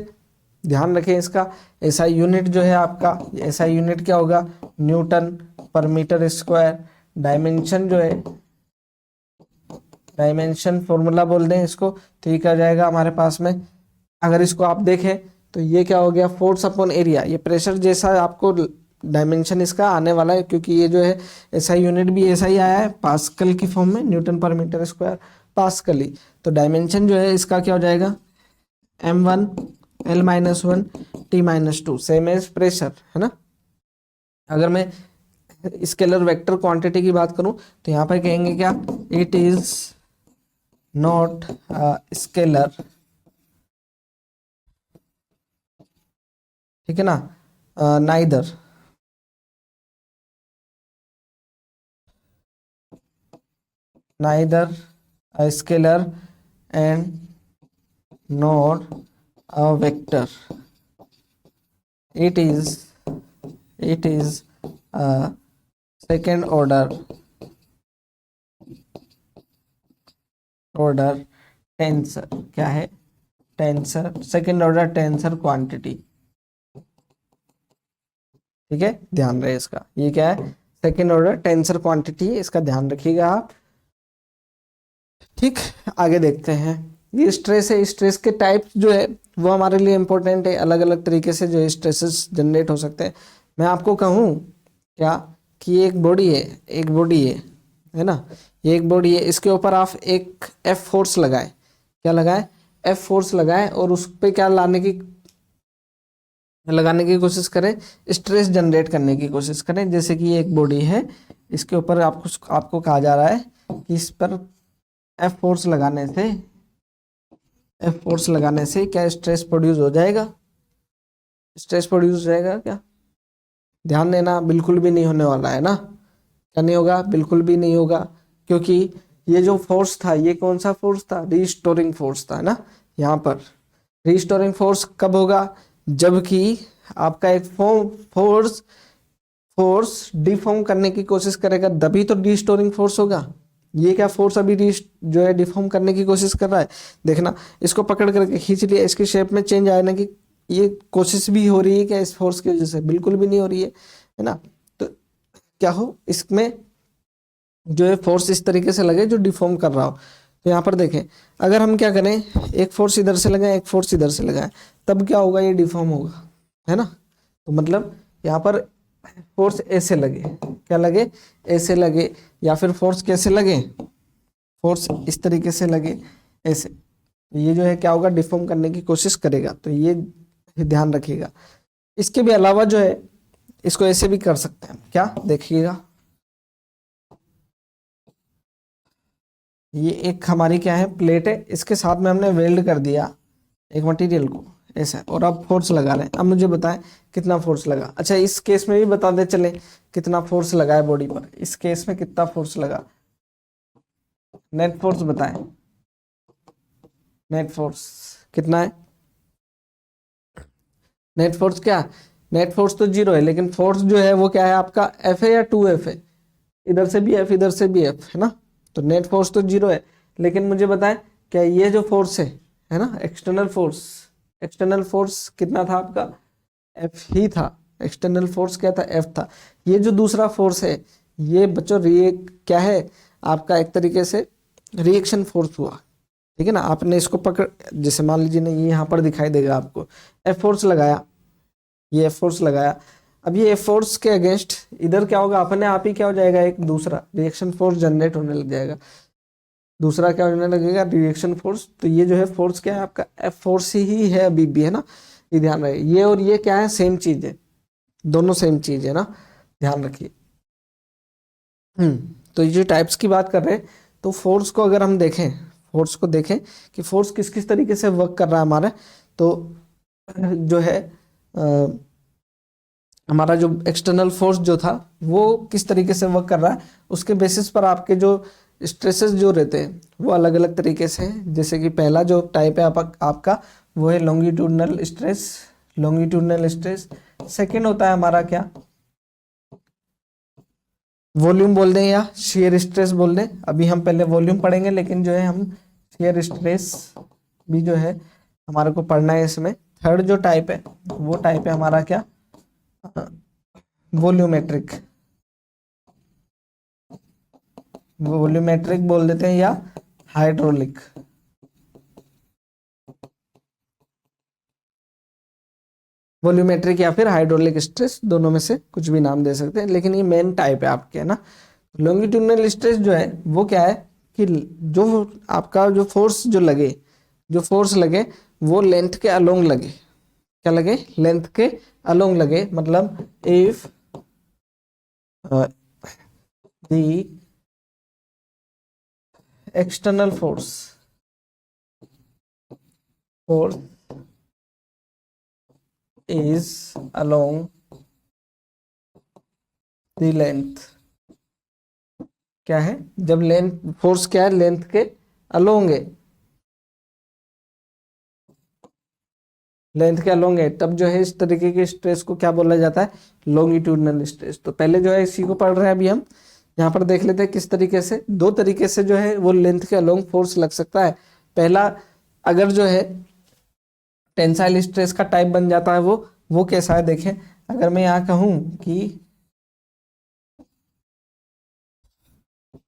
ध्यान रखें इसका, ऐसा यूनिट जो है आपका, ऐसा यूनिट क्या होगा, न्यूटन पर मीटर स्क्वायर। डायमेंशन जो है, डायमेंशन फॉर्मूला बोल दें इसको, तो ये क्या जाएगा हमारे पास में, अगर इसको आप देखें तो ये क्या हो गया, फोर्स अपॉन एरिया। ये प्रेशर जैसा आपको डायमेंशन इसका आने वाला है, क्योंकि ये जो है ऐसा यूनिट भी ऐसा ही आया है पास्कल की फॉर्म में, न्यूटन पर मीटर स्क्वायर पास्कल ही। तो डायमेंशन जो है इसका क्या हो जाएगा, m1 L-1 T-2, same as pressure, है ना। अगर मैं स्केलर वेक्टर क्वांटिटी की बात करूं तो यहाँ पर कहेंगे क्या, इट इज नॉट स्केलर, ठीक है ना, neither a scalar and not a vector. It is a second order tensor. क्या है? Tensor, second order tensor quantity. ठीक है, ध्यान रहे इसका, ये क्या है, सेकेंड ऑर्डर टेंसर क्वांटिटी है, इसका ध्यान रखिएगा आप। ठीक, आगे देखते हैं। ये स्ट्रेस है, स्ट्रेस के टाइप जो है वो हमारे लिए इंपॉर्टेंट है, अलग अलग तरीके से जो है स्ट्रेसेस जनरेट हो सकते हैं। मैं आपको कहूँ क्या कि एक बॉडी है ना, ये एक बॉडी है, इसके ऊपर आप एक एफ फोर्स लगाए, क्या लगाए, एफ फोर्स लगाए, और उस पर क्या लगाने की कोशिश करें, स्ट्रेस जनरेट करने की कोशिश करें। जैसे कि ये एक बॉडी है, इसके ऊपर आपको कहा जा रहा है कि इस पर एफ फोर्स लगाने से क्या स्ट्रेस प्रोड्यूस हो जाएगा, स्ट्रेस प्रोड्यूस हो जाएगा क्या? ध्यान देना, बिल्कुल भी नहीं होने वाला है ना, क्या नहीं होगा, बिल्कुल भी नहीं होगा, क्योंकि ये जो फोर्स था, ये कौन सा फोर्स था, रीस्टोरिंग फोर्स था, है ना। यहाँ पर रीस्टोरिंग फोर्स कब होगा, जबकि आपका एक फोर्स डिफॉर्म करने की कोशिश करेगा, तभी तो रीस्टोरिंग फोर्स होगा। ये क्या फोर्स अभी जो है डिफॉर्म करने की कोशिश कर रहा है, देखना, इसको पकड़ करके खींच लिया, इसकी शेप में चेंज आया ना, कि ये कोशिश भी हो रही है क्या इस फोर्स की वजह से, बिल्कुल भी नहीं हो रही है ना। तो क्या हो, इसमें जो है फोर्स इस तरीके से लगे जो डिफॉर्म कर रहा हो। तो यहाँ पर देखें, अगर हम क्या करें, एक फोर्स इधर से लगाएं, एक फोर्स इधर से लगाएं, तब क्या होगा, ये डिफॉर्म होगा, है ना। तो मतलब यहाँ पर फोर्स ऐसे लगे, क्या लगे, ऐसे लगे, या फिर फोर्स कैसे लगे, फोर्स इस तरीके से लगे, ऐसे, ये जो है क्या होगा, डिफॉर्म करने की कोशिश करेगा। तो ये ध्यान रखिएगा। इसके भी अलावा जो है इसको ऐसे भी कर सकते हैं, क्या, देखिएगा, ये एक हमारी क्या है, प्लेट है, इसके साथ में हमने वेल्ड कर दिया एक मटेरियल को ऐसा, और अब फोर्स लगा रहे हैं। अब मुझे बताएं कितना फोर्स लगा। अच्छा, इस केस में भी बता दे चले कितना फोर्स लगा है बॉडी पर, इस केस में कितना फोर्स लगा, नेट फोर्स बताएं, नेट फोर्स कितना है, नेट फोर्स क्या, नेट फोर्स तो 0 है, लेकिन फोर्स जो है वो क्या है आपका, एफ है या 2F है, इधर से भी एफ, इधर से भी एफ, है ना। तो नेट फोर्स तो 0 है, लेकिन मुझे बताएं क्या ये जो फोर्स है ना, एक्सटर्नल फोर्स कितना था आपका, एफ ही था, एक्सटर्नल फोर्स क्या था, एफ था। ये जो दूसरा फोर्स है, ये बच्चों क्या है आपका, एक तरीके से रिएक्शन फोर्स हुआ, ठीक है ना। आपने इसको पकड़, जैसे मान लीजिए ना, ये यहाँ पर दिखाई देगा आपको, एफ फोर्स लगाया, ये एफ फोर्स लगाया, अब ये एफ फोर्स के अगेंस्ट इधर क्या होगा, अपने आप ही क्या हो जाएगा, एक दूसरा रिएक्शन फोर्स जनरेट होने लग जाएगा, दूसरा क्या होने लगेगा, रिएक्शन फोर्स। तो ये जो है फोर्स क्या है आपका, एफ फोर्स ही है अभी भी, है ना, ये ध्यान रहे, ये और ये क्या है, सेम चीज है, दोनों सेम चीज है ना, ध्यान रखिए। तो ये जो टाइप्स की बात कर रहे हैं, तो फोर्स को अगर हम देखें, फोर्स को देखें कि फोर्स किस किस तरीके से वर्क कर रहा है हमारा, तो जो है हमारा जो एक्सटर्नल फोर्स जो था वो किस तरीके से वर्क कर रहा है, उसके बेसिस पर आपके जो स्ट्रेसेस जो रहते हैं वो अलग अलग तरीके से हैं। जैसे कि पहला जो टाइप है आपका वो है लॉन्गिट्यूडनल स्ट्रेस। सेकेंड होता है हमारा क्या, वॉल्यूम बोल दें या शेयर स्ट्रेस बोल दें, अभी हम पहले वॉल्यूम पढ़ेंगे, लेकिन जो है हम शेयर स्ट्रेस भी जो है हमारे को पढ़ना है इसमें। थर्ड जो टाइप है वो टाइप है हमारा क्या, वॉल्यूमेट्रिक बोल देते हैं, या हाइड्रोलिक। वॉल्यूमेट्रिक या फिर हाइड्रोलिक स्ट्रेस, दोनों में से कुछ भी नाम दे सकते हैं, लेकिन ये मेन टाइप है आपके, है ना। लॉन्गिट्यूडनल स्ट्रेस जो है वो क्या है कि जो आपका जो फोर्स लगे वो लेंथ के अलोंग लगे, क्या लगे, लेंथ के अलोंग लगे। मतलब if the external force is along the length। क्या है, जब लेंथ फोर्स क्या है, लेंथ के अलोंग है, लेंथ के अलोंग है, तब जो है इस तरीके के स्ट्रेस को क्या बोला जाता है, लॉन्गिट्यूडनल स्ट्रेस। तो पहले जो है इसी को पढ़ रहे हैं अभी हम, यहाँ पर देख लेते हैं किस तरीके से, दो तरीके से जो है वो लेंथ के अलोंग फोर्स लग सकता है। पहला, अगर जो है टेंसाइल स्ट्रेस का टाइप बन जाता है वो कैसा है, देखें। अगर मैं यहाँ कहूं कि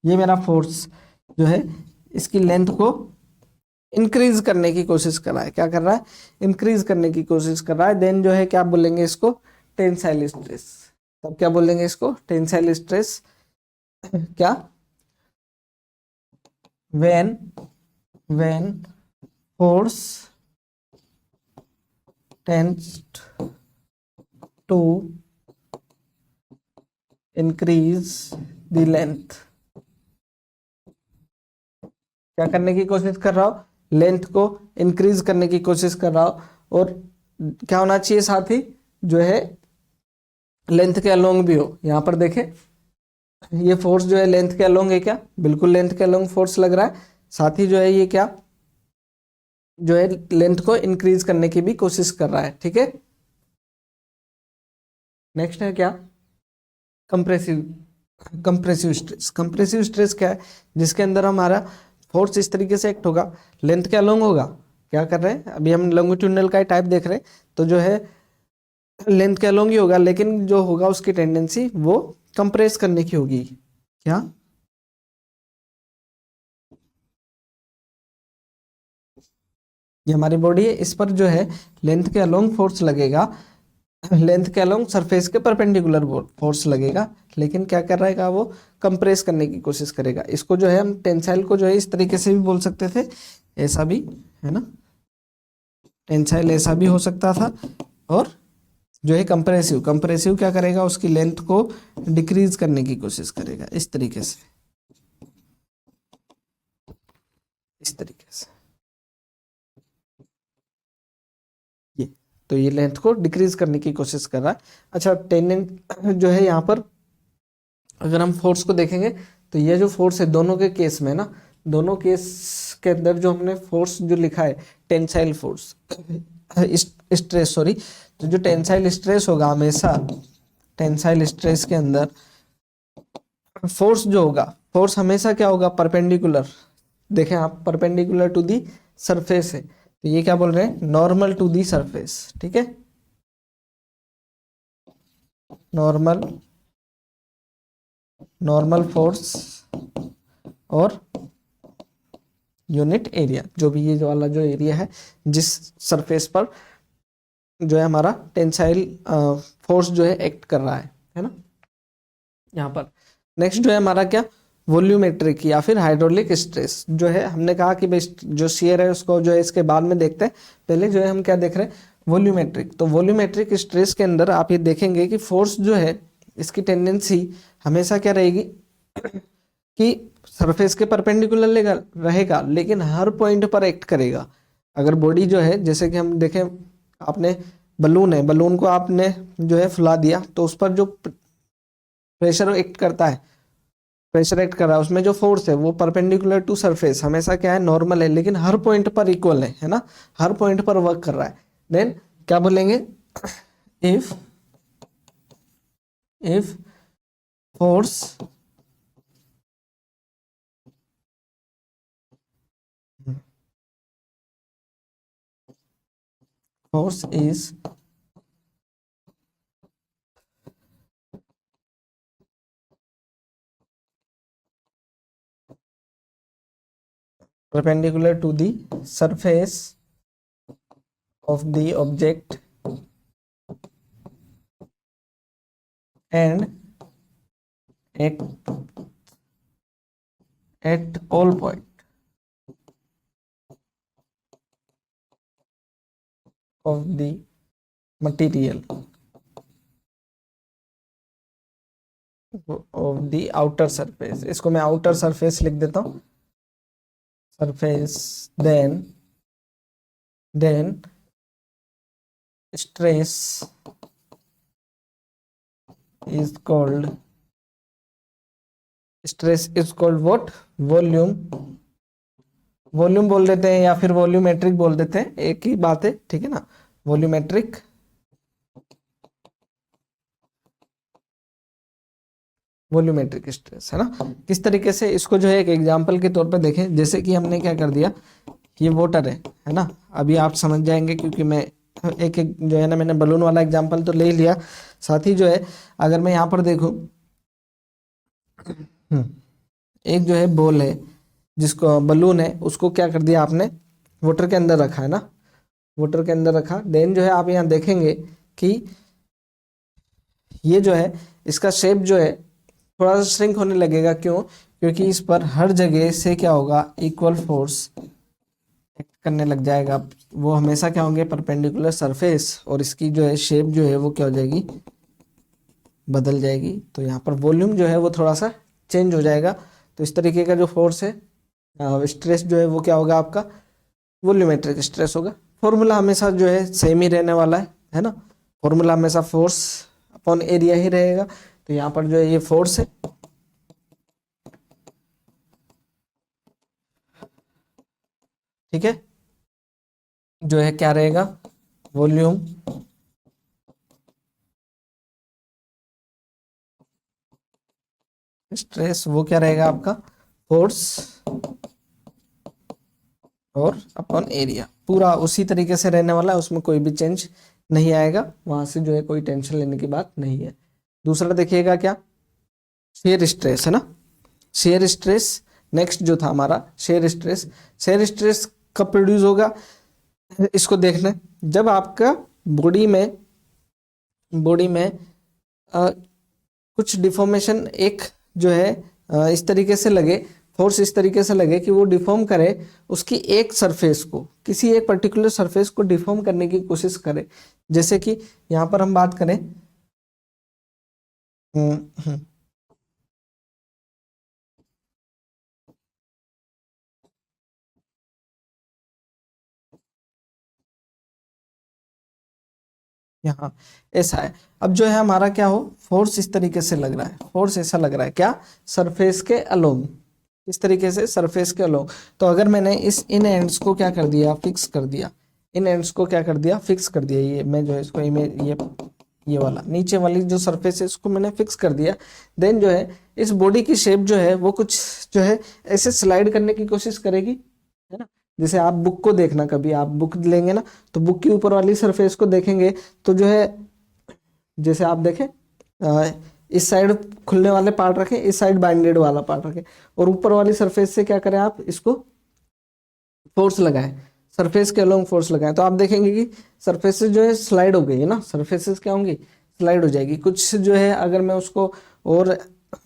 ये मेरा फोर्स जो है इसकी लेंथ को इंक्रीज करने की कोशिश कर रहा है, क्या कर रहा है, इंक्रीज करने की कोशिश कर रहा है, देन जो है क्या बोलेंगे इसको, टेंसाइल स्ट्रेस। तब क्या बोलेंगे इसको, टेंसाइल स्ट्रेस। क्या, when force tends to increase the length. क्या करने की कोशिश कर रहा हो, लेंथ को इंक्रीज करने की कोशिश कर रहा हो, और क्या होना चाहिए साथ ही, जो है लेंथ के अलोंग भी हो। यहां पर देखें, ये फोर्स जो है लेंथ के अलोंग है क्या, बिल्कुल लेंथ के अलोंग फोर्स लग रहा है, साथ ही जो है ये क्या, जो है लेंथ को इंक्रीज करने की भी कोशिश कर रहा है, ठीक है। नेक्स्ट है क्या, compressive compressive stress. Compressive stress क्या है, जिसके अंदर हमारा फोर्स इस तरीके से एक्ट होगा, लेंथ के अलोंग होगा। क्या कर रहे हैं, अभी हम लॉन्गिट्यूडनल का टाइप देख रहे हैं, तो जो है लेंथ के अलोंग ही होगा, लेकिन जो होगा उसकी टेंडेंसी वो कंप्रेस करने की होगी। क्या, ये हमारी बॉडी है, इस पर जो है लेंथ के अलोंग फोर्स लगेगा, लेंथ के अलोंग सरफेस के परपेंडिकुलर फोर्स लगेगा, लेकिन क्या कर रहेगा, वो कंप्रेस करने की कोशिश करेगा। इसको जो है हम टेंसाइल को जो है इस तरीके से भी बोल सकते थे, ऐसा भी है ना, टेंसाइल ऐसा भी हो सकता था, और जो है कंप्रेसिव, कंप्रेसिव क्या करेगा, उसकी लेंथ को डिक्रीज करने की कोशिश करेगा, इस तरीके से, इस तरीके से ये, तो ये लेंथ को डिक्रीज करने की कोशिश कर रहा है। अच्छा, टेंडेंट जो है यहाँ पर अगर हम फोर्स को देखेंगे, तो ये जो फोर्स है दोनों के केस में ना, दोनों केस के अंदर जो हमने फोर्स जो लिखा है, टेंसाइल फोर्स स्ट्रेस, सॉरी, तो जो टेंसाइल स्ट्रेस होगा हमेशा, टेंसाइल स्ट्रेस के अंदर फोर्स जो होगा, फोर्स हमेशा क्या होगा, परपेंडिकुलर। देखें आप, परपेंडिकुलर टू दी सरफेस है, तो ये क्या बोल रहे हैं, नॉर्मल टू दी सरफेस, ठीक है, नॉर्मल, नॉर्मल फोर्स और यूनिट एरिया, जो भी ये जो वाला जो एरिया है जिस सरफेस पर जो है हमारा टेंसाइल फोर्स जो है एक्ट कर रहा है ना, यहाँ पर। नेक्स्ट जो है हमारा क्या, वॉल्यूमेट्रिक या फिर हाइड्रोलिक स्ट्रेस। जो है हमने कहा कि भाई जो शेयर है उसको जो है इसके बाद में देखते हैं, पहले जो है हम क्या देख रहे हैं, वॉल्यूमेट्रिक। तो वॉल्यूमेट्रिक स्ट्रेस के अंदर आप ये देखेंगे कि फोर्स जो है इसकी टेंडेंसी हमेशा क्या रहेगी, कि सरफेस के परपेंडिकुलर रहेगा, लेकिन हर पॉइंट पर एक्ट करेगा। अगर बॉडी जो है, जैसे कि हम देखें, आपने बलून है, बलून को आपने जो है फुला दिया, तो उस पर जो प्रेशर एक्ट करता है, प्रेशर एक्ट कर रहा है, उसमें जो फोर्स है वो परपेंडिकुलर टू सरफेस हमेशा क्या है, नॉर्मल है, लेकिन हर पॉइंट पर इक्वल है ना, हर पॉइंट पर वर्क कर रहा है। देन क्या बोलेंगे, if if force force is perpendicular to the surface of the object and at all point of the material of the outer surface, इसको मैं आउटर सरफेस लिख देता हूँ, surface, then stress is called, stress is called what, volume, volume बोल देते हैं या फिर वॉल्यूमेट्रिक बोल देते हैं, एक ही बात है, ठीक है ना, वॉल्यूमेट्रिक, वॉल्यूमेट्रिक स्ट्रेस है ना। किस तरीके से इसको जो है एक एग्जांपल के तौर पे देखें, जैसे कि हमने क्या कर दिया, ये वाटर है ना, अभी आप समझ जाएंगे क्योंकि मैं एक एक जो है ना, मैंने बलून वाला एग्जांपल तो ले लिया, साथ ही जो है अगर मैं यहाँ पर देखूं, एक जो है बॉल है, जिसको बलून है, उसको क्या कर दिया आपने, वाटर के अंदर रखा है ना, वाटर के अंदर रखा, देन जो है आप यहाँ देखेंगे कि ये जो है इसका शेप जो है थोड़ा सा श्रिंक होने लगेगा, क्यों, क्योंकि इस पर हर जगह से क्या होगा, इक्वल फोर्स एक्ट करने लग जाएगा, वो हमेशा क्या होंगे, परपेंडिकुलर सरफेस, और इसकी जो है शेप जो है वो क्या हो जाएगी, बदल जाएगी, तो यहाँ पर वॉल्यूम जो है वो थोड़ा सा चेंज हो जाएगा। तो इस तरीके का जो फोर्स है, स्ट्रेस जो है वो क्या होगा आपका, वॉल्यूमेट्रिक स्ट्रेस होगा। फॉर्मूला हमेशा जो है सेम ही रहने वाला है ना, फॉर्मूला हमेशा फोर्स अपॉन एरिया ही रहेगा। तो यहाँ पर जो है ये फोर्स है, ठीक है, जो है क्या रहेगा, वॉल्यूम स्ट्रेस, वो क्या रहेगा आपका, फोर्स और अपॉन एरिया, पूरा उसी तरीके से रहने वाला है, उसमें कोई भी चेंज नहीं आएगा, वहां से जो है कोई टेंशन लेने की बात नहीं है। दूसरा देखिएगा क्या, शेयर स्ट्रेस है ना, शेयर स्ट्रेस, नेक्स्ट जो था हमारा शेयर स्ट्रेस, शेयर स्ट्रेस कब प्रोड्यूस होगा, इसको देखना है, जब आपका बॉडी में कुछ डिफॉर्मेशन एक जो है इस तरीके से लगे, फोर्स इस तरीके से लगे कि वो डिफॉर्म करे उसकी एक सरफेस को, किसी एक पर्टिकुलर सरफेस को डिफॉर्म करने की कोशिश करे, जैसे कि यहाँ पर हम बात करें, यहाँ ऐसा है, अब जो है हमारा क्या हो, फोर्स इस तरीके से लग रहा है, फोर्स ऐसा लग रहा है क्या, सरफेस के अलोंग, इस तरीके से सरफेस के अलोंग, तो अगर मैंने इस इन एंड्स को क्या कर दिया, फिक्स कर दिया, इन एंड्स को क्या कर दिया, फिक्स कर दिया, ये मैं जो है इसको इमेज, ये वाला नीचे वाली जो सरफेस है इसको मैंने फिक्स कर दिया, देन जो है इस बॉडी की शेप जो है वो कुछ जो है ऐसे स्लाइड करने की कोशिश करेगी, है ना, जैसे आप बुक को देखना, कभी आप बुक लेंगे ना, तो बुक की ऊपर वाली सरफेस को देखेंगे, तो जो है जैसे आप देखें, इस साइड खुलने वाले पार्ट रखें, इस साइड बाइंडेड वाला पार्ट रखें, और ऊपर वाली सरफेस से क्या करें, आप इसको फोर्स लगाएं, सरफेस के अलोंग फोर्स लगाएं, तो आप देखेंगे कि सरफेसेस जो है स्लाइड हो गई है ना, सरफेसेस क्या होंगी, स्लाइड हो जाएगी। कुछ जो है अगर मैं उसको और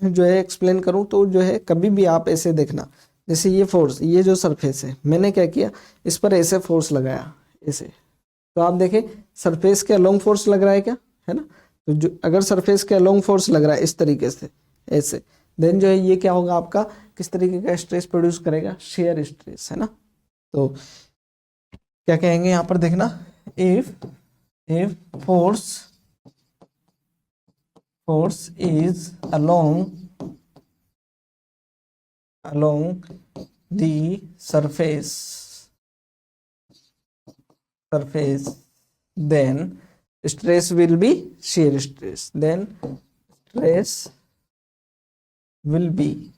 जो है एक्सप्लेन करूं, तो जो है कभी भी आप ऐसे देखना, जैसे ये फोर्स, ये जो सरफेस है, मैंने क्या किया, इस पर ऐसे फोर्स लगाया, ऐसे, तो आप देखें सरफेस के अलोंग फोर्स लग रहा है क्या, है ना, तो जो अगर सरफेस के अलोंग फोर्स लग रहा है इस तरीके से, ऐसे, देन जो है ये क्या होगा आपका, किस तरीके का स्ट्रेस प्रोड्यूस करेगा, शेयर स्ट्रेस, है ना। तो क्या कहेंगे यहाँ पर देखना, if force is along the surface, then stress will be shear stress, then stress will be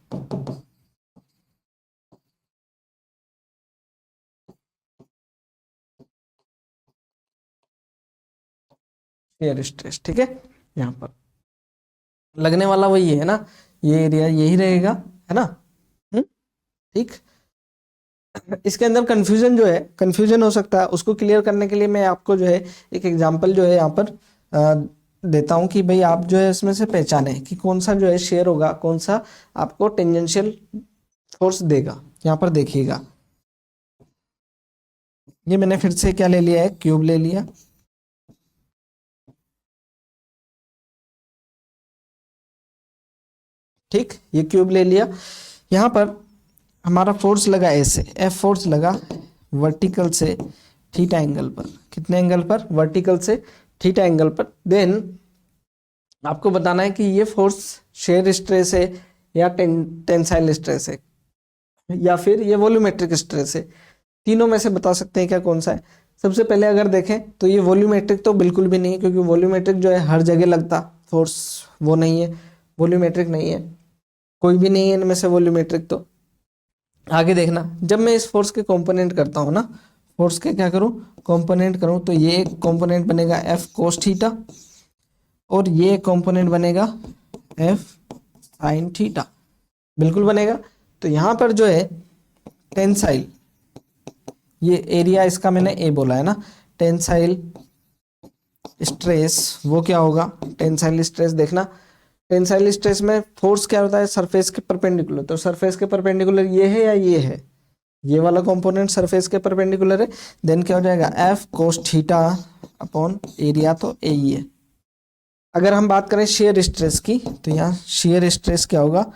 shear stress, ठीक है, यहाँ पर लगने वाला वही है ना, ये एरिया यही रहेगा, है ना, ठीक। इसके अंदर कंफ्यूजन जो है, कंफ्यूजन हो सकता है, उसको क्लियर करने के लिए मैं आपको जो है एक एग्जांपल जो है यहाँ पर देता हूँ कि भाई आप जो है इसमें से पहचाने कि कौन सा जो है शेयर होगा, कौन सा आपको टेंजेंशियल फोर्स देगा। यहाँ पर देखिएगा, ये मैंने फिर से क्या ले लिया है, क्यूब ले लिया, ठीक, ये क्यूब ले लिया। यहाँ पर हमारा फोर्स लगा ऐसे, एफ फोर्स लगा वर्टिकल से थीटा एंगल पर। कितने एंगल पर? वर्टिकल से थीटा एंगल पर। देन आपको बताना है कि ये फोर्स शेयर स्ट्रेस है या टेंसाइल स्ट्रेस है या फिर ये वॉल्यूमेट्रिक स्ट्रेस है। तीनों में से बता सकते हैं क्या कौन सा है। सबसे पहले अगर देखें तो ये वॉल्यूमेट्रिक तो बिल्कुल भी नहीं है, क्योंकि वॉल्यूमेट्रिक जो है हर जगह लगता फोर्स वो नहीं है, वॉल्यूमेट्रिक नहीं है, कोई भी नहीं है इनमें से वॉल्यूमेट्रिक। तो आगे देखना, जब मैं इस फोर्स के कंपोनेंट करता हूँ ना, फोर्स के क्या करूँ, कंपोनेंट करूँ, तो ये एक कंपोनेंट बनेगा एफ कोस थीटा और ये कंपोनेंट बनेगा एफ साइन थीटा, बिल्कुल बनेगा। तो यहाँ पर जो है टेंसाइल, ये एरिया इसका मैंने ए बोला है ना, टेंसाइल स्ट्रेस वो क्या होगा, टेंसाइल स्ट्रेस देखना, टेंसाइल स्ट्रेस में फोर्स क्या होता है, सरफेस के परपेंडिकुलर। तो सरफेस के परपेंडिकुलर ये है या ये है, ये वाला कंपोनेंट सरफेस के परपेंडिकुलर है। देन क्या हो जाएगा, F cos theta upon area, तो ए ही है। अगर हम बात करें शेयर स्ट्रेस की, तो यहाँ शेयर स्ट्रेस क्या होगा,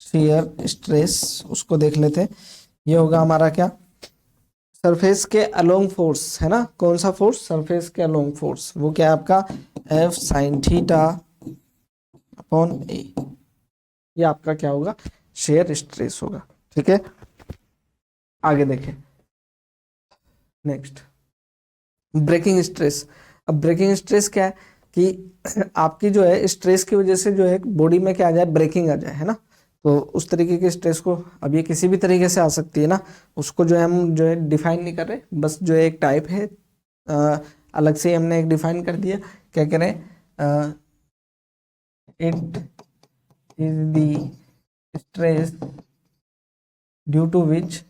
शेयर स्ट्रेस उसको देख लेते हैं। ये होगा हमारा क्या, सरफेस के अलोंग फोर्स है ना, कौन सा फोर्स, सरफेस के अलोंग फोर्स, वो क्या है आपका एफ साइन थीटा अपॉन ए, ये आपका क्या होगा, शेयर स्ट्रेस होगा। ठीक है, आगे देखें नेक्स्ट, ब्रेकिंग स्ट्रेस। अब ब्रेकिंग स्ट्रेस क्या है कि आपकी जो है स्ट्रेस की वजह से जो है बॉडी में क्या आ जाए, ब्रेकिंग आ जाए, है ना। तो उस तरीके के स्ट्रेस को, अब ये किसी भी तरीके से आ सकती है ना, उसको जो है हम जो है डिफाइन नहीं कर रहे, बस जो है एक टाइप है, अलग से हमने एक डिफाइन कर दिया। क्या करें, it is the stress due to which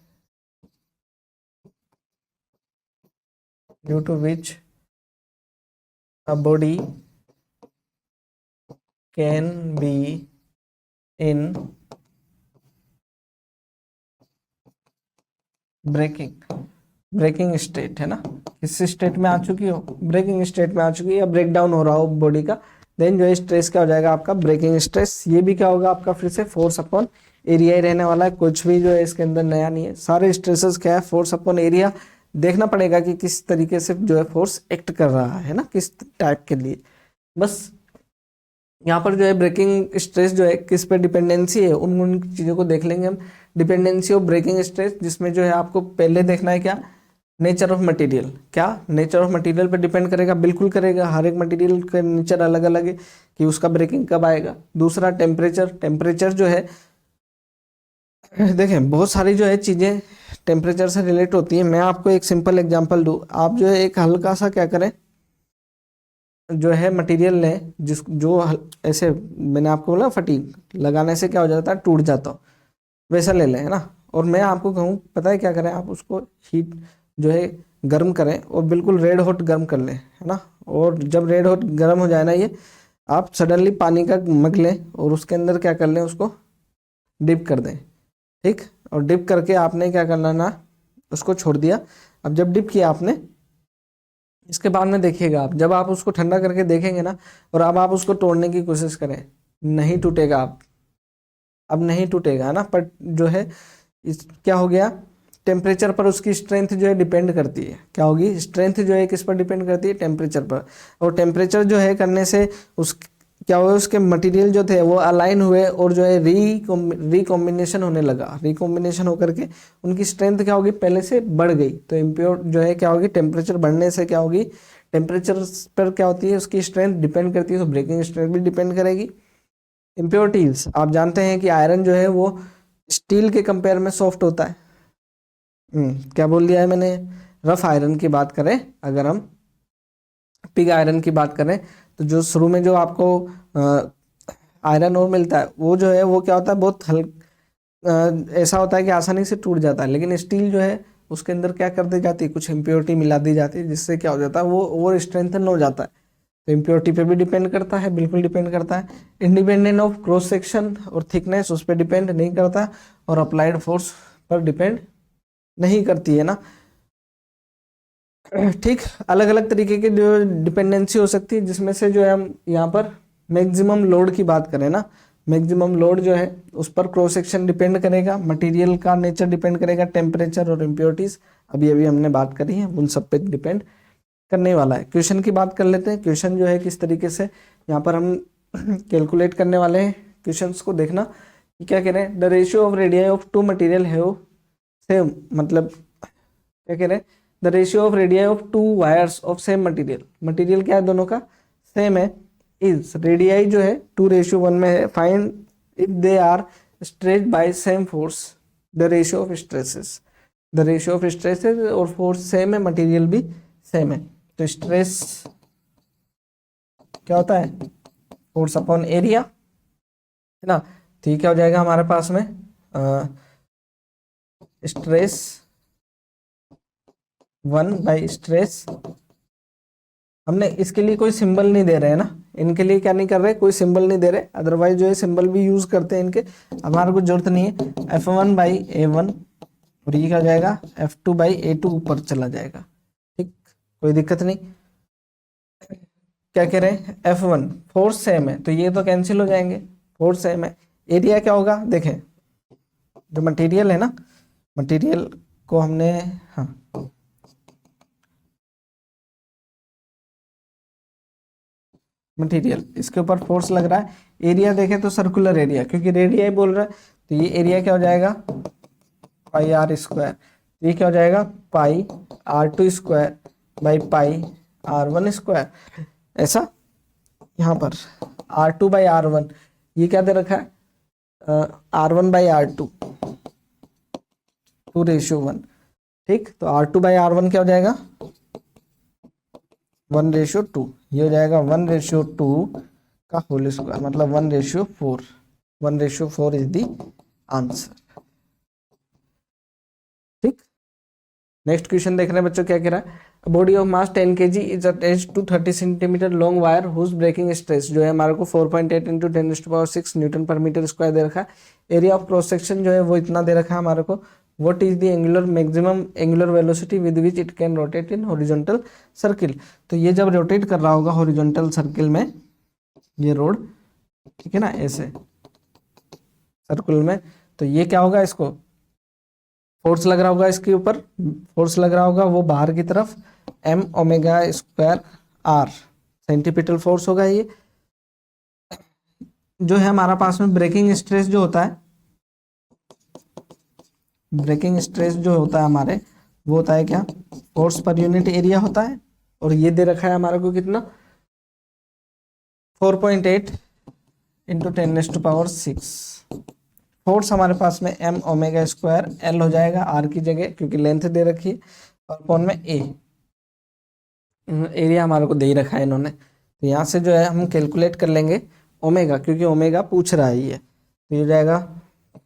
a body can be in breaking state, है ना, किस स्टेट में आ चुकी हो, ब्रेकिंग स्टेट में आ चुकी है, या ब्रेक डाउन हो रहा हो बॉडी का, देन जो है स्ट्रेस क्या हो जाएगा आपका, ब्रेकिंग स्ट्रेस। ये भी क्या होगा आपका, फिर से फोर्स अपॉन एरिया ही रहने वाला है, कुछ भी जो है इसके अंदर नया नहीं है, सारे स्ट्रेसेस क्या है, फोर्स अपॉन एरिया। देखना पड़ेगा कि किस तरीके से जो है फोर्स एक्ट कर रहा है ना, किस टाइप के लिए। बस यहाँ पर जो है ब्रेकिंग स्ट्रेस जो है किस पे डिपेंडेंसी है, उन चीज़ों को देख लेंगे हम। डिपेंडेंसी ऑफ ब्रेकिंग स्ट्रेस, जिसमें जो है आपको पहले देखना है क्या, नेचर ऑफ मटेरियल। क्या नेचर ऑफ मटेरियल पे डिपेंड करेगा, बिल्कुल करेगा, हर एक मटेरियल का नेचर अलग अलग है कि उसका ब्रेकिंग कब आएगा। दूसरा टेम्परेचर, टेम्परेचर जो है देखें बहुत सारी जो है चीज़ें टेम्परेचर से रिलेट होती है। मैं आपको एक सिंपल एग्जांपल दूँ, आप जो है एक हल्का सा क्या करें, जो है मटेरियल लें, ऐसे मैंने आपको बोला फटीक लगाने से क्या हो जाता है, टूट जाता हो, वैसा ले लें, है ना। और मैं आपको कहूँ, पता है क्या करें, आप उसको हीट जो है गर्म करें और बिल्कुल रेड हॉट गर्म कर लें, है ना। और जब रेड हॉट गर्म हो जाए ना ये, आप सडनली पानी का मग लें और उसके अंदर क्या कर लें, उसको डिप कर दें, ठीक। और डिप करके आपने क्या करना ना, उसको छोड़ दिया। अब जब डिप किया आपने, इसके बाद में देखिएगा आप, जब आप उसको ठंडा करके देखेंगे ना, और अब आप उसको तोड़ने की कोशिश करें, नहीं टूटेगा, आप अब नहीं टूटेगा, है ना। पर जो है इस क्या हो गया, टेम्परेचर पर उसकी स्ट्रेंथ जो है डिपेंड करती है। क्या होगी, स्ट्रेंथ जो है किस पर डिपेंड करती है, टेम्परेचर पर। और टेम्परेचर जो है करने से उस क्या हुआ, उसके मटेरियल जो थे वो अलाइन हुए और जो है रिकॉम्बिनेशन होने लगा, रिकॉम्बिनेशन होकर के उनकी स्ट्रेंथ क्या होगी, पहले से बढ़ गई। तो इम्प्योर जो है क्या होगी, टेम्परेचर बढ़ने से क्या होगी, टेम्परेचर पर क्या होती है, उसकी स्ट्रेंथ डिपेंड करती है, तो ब्रेकिंग स्ट्रेंथ भी डिपेंड करेगी। इम्प्योरिटीज, आप जानते हैं कि आयरन जो है वो स्टील के कंपेयर में सॉफ्ट होता है। क्या बोल दिया है मैंने, रफ आयरन की बात करें, अगर हम पिग आयरन की बात करें, तो जो शुरू में जो आपको आयरन और मिलता है, वो जो है वो क्या होता है, बहुत ऐसा होता है कि आसानी से टूट जाता है। लेकिन स्टील जो है उसके अंदर क्या कर दी जाती है, कुछ इम्प्योरिटी मिला दी जाती है, जिससे क्या हो जाता है, वो और स्ट्रेंथन हो जाता है। तो इम्प्योरिटी पे भी डिपेंड करता है, बिल्कुल डिपेंड करता है। इंडिपेंडेंट ऑफ क्रॉस सेक्शन और थिकनेस, उस पर डिपेंड नहीं करता, और अप्लाइड फोर्स पर डिपेंड नहीं करती है ना। ठीक, अलग अलग तरीके की जो डिपेंडेंसी हो सकती है, जिसमें से जो है हम यहाँ पर मैक्सिमम लोड की बात करें ना, मैक्सिमम लोड जो है उस पर क्रॉस सेक्शन डिपेंड करेगा, मटेरियल का नेचर डिपेंड करेगा, टेम्परेचर और इम्प्योरिटीज अभी अभी हमने बात करी है, उन सब पे डिपेंड करने वाला है। क्वेश्चन की बात कर लेते हैं। क्वेश्चन जो है किस तरीके से यहाँ पर हम कैलकुलेट करने वाले हैं। क्वेश्चंस को देखना कि क्या कह रहे हैं, the ratio of radii of two material have same, मतलब क्या कह रहे हैं, the ratio of radii of two wires of same material, material क्या है दोनों का सेम है, इज रेडियाई जो है 2:1 में है, find if they are stretched by same force the ratio of stresses, the ratio of stresses और फोर्स सेम है, मटेरियल भी सेम है, तो स्ट्रेस क्या होता है, फोर्स अपॉन एरिया है ना। तो ये क्या हो जाएगा हमारे पास में, स्ट्रेस 1/स्ट्रेस, हमने इसके लिए कोई सिंबल नहीं दे रहे हैं ना, इनके लिए क्या नहीं कर रहे, कोई सिंबल नहीं दे रहे, अदरवाइज जो है सिंबल भी यूज करते हैं इनके, हमारे को जरूरत नहीं है। F1/A1 और ये क्या हो जाएगा F2/A2 ऊपर चला जाएगा, ठीक, कोई दिक्कत नहीं। क्या कह रहे हैं, F1 फोर्स सेम है तो ये तो कैंसिल हो जाएंगे, फोर्स सेम है। एरिया क्या होगा, देखें जो मटेरियल है ना, मटेरियल को हमने, हाँ मटेरियल इसके ऊपर फोर्स लग रहा है, एरिया देखें तो सर्कुलर एरिया, क्योंकि रेडिया ही बोल रहा है तो ये एरिया क्या हो जाएगा πr², ये क्या हो जाएगा πr2² बाई πr1², ऐसा यहाँ पर R2/R1 ये क्या दे रखा है R1/R2 2:1, ठीक, तो R2/R1 क्या हो जाएगा 1:2, ये हो जाएगा 1:2 का होल स्क्वायर, मतलब 1:4, 1:4 इज दी आंसर, ठीक। नेक्स्ट क्वेश्चन देख रहे हैं बच्चों, क्या कह रहा है, body of mass 10 kg is attached to 30 centimetre long wire whose breaking stress जो है हमारे को 4.8 × 10⁻6 न्यूटन पर मीटर स्क्वायर दे रखा है। एरिया ऑफ क्रॉस सेक्शन जो है वो इतना दे रखा है हमारे को। What is the angular maximum angular velocity with which it can rotate in horizontal circle, तो ये जब रोटेट कर रहा होगा हॉरिजॉन्टल सर्किल में, ये रोड ठीक है ना, ऐसे सर्कुलर में, तो ये क्या होगा, इसको फोर्स लग रहा होगा, इसके ऊपर फोर्स लग रहा होगा वो बाहर की तरफ m⍵²r सेंटीपिटल फोर्स होगा। ये जो है हमारा पास में ब्रेकिंग स्ट्रेस जो होता है, ब्रेकिंग स्ट्रेस जो होता है हमारे, वो होता है क्या, फोर्स पर यूनिट एरिया होता है, और ये दे रखा है हमारे को कितना 4.8 × 10⁻6, फोर्स हमारे पास में m⍵²l हो जाएगा r की जगह, क्योंकि लेंथ दे रखी है, और अपॉन में a, एरिया हमारे को दे ही रखा है इन्होंने, तो यहाँ से जो है हम कैलकुलेट कर लेंगे ओमेगा, क्योंकि ओमेगा पूछ रहा है ये, तो ये हो जाएगा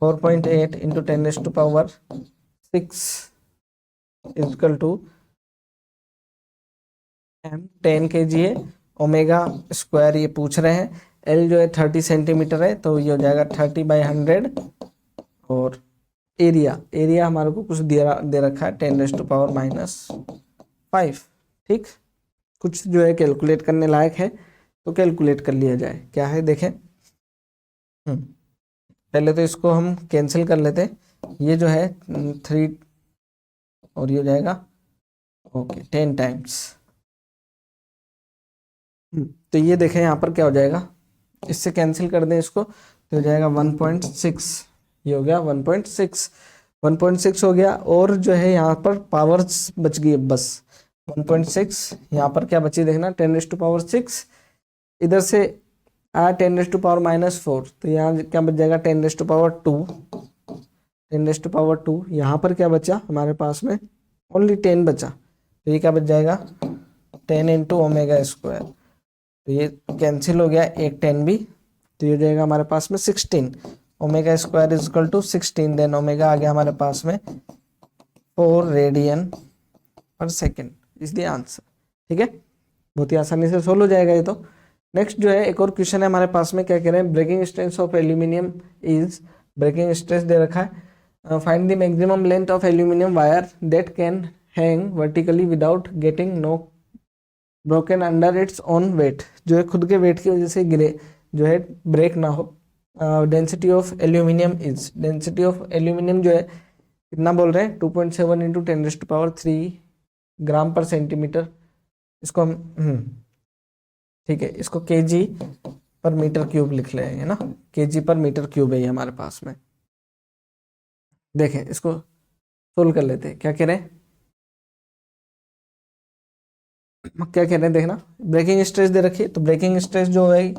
4.8 × 10⁻6 इक्वल टू m 10 kg है, ओमेगा² ये पूछ रहे हैं, L जो है 30 सेंटीमीटर है, तो ये हो जाएगा 30/100, और एरिया हमारे को कुछ दे रखा है 10⁻⁵, ठीक। कुछ जो है कैलकुलेट करने लायक है तो कैलकुलेट कर लिया जाए, क्या है देखें, पहले तो इसको हम कैंसिल कर लेते, ये जो है 3 और ये हो जाएगा ओके 10 टाइम्स, तो ये देखें यहाँ पर क्या हो जाएगा, इससे कैंसिल कर दें इसको तो हो जाएगा 1.6, ये हो गया 1.6 हो गया, और जो है यहाँ पर पावर्स बच गई बस 1.6, यहाँ पर क्या बची देखना 10⁻6, इधर से आया 10⁻⁻4, तो यहाँ क्या बच जाएगा 10⁻2, 10⁻2, यहाँ पर क्या बचा हमारे पास में ओनली 10 बचा, तो ये क्या बच जाएगा 10 × ω², तो ये कैंसिल हो गया, एक 10 भी, तो ये हो जाएगा हमारे पास में 16, ω² इक्वल टू 16, देन ओमेगा आ गया हमारे पास में 4 रेडियन/सेकेंड इज द आंसर, ठीक है, बहुत ही आसानी से सोल्व हो जाएगा ये तो। नेक्स्ट जो है एक और क्वेश्चन है हमारे पास में, क्या कह रहे हैं, breaking stress of aluminium is, breaking stress दे रखा है, find the maximum length of aluminium wire that can hang vertically without getting no broken under its own weight, जो है खुद के वेट की वजह से गिरे, जो है ब्रेक ना हो। Density of aluminium is, density of aluminium जो है कितना बोल रहे हैं 2.7 इंटू 10⁻³ ग्राम पर सेंटीमीटर। इसको हम ठीक है, इसको केजी पर मीटर क्यूब लिख ले है ना, केजी पर मीटर क्यूब है ये हमारे पास में। देखें इसको सोल्व कर लेते हैं, क्या कह रहे हैं, क्या कह रहे हैं देखना। ब्रेकिंग स्ट्रेस दे रखी है, तो ब्रेकिंग स्ट्रेस जो है,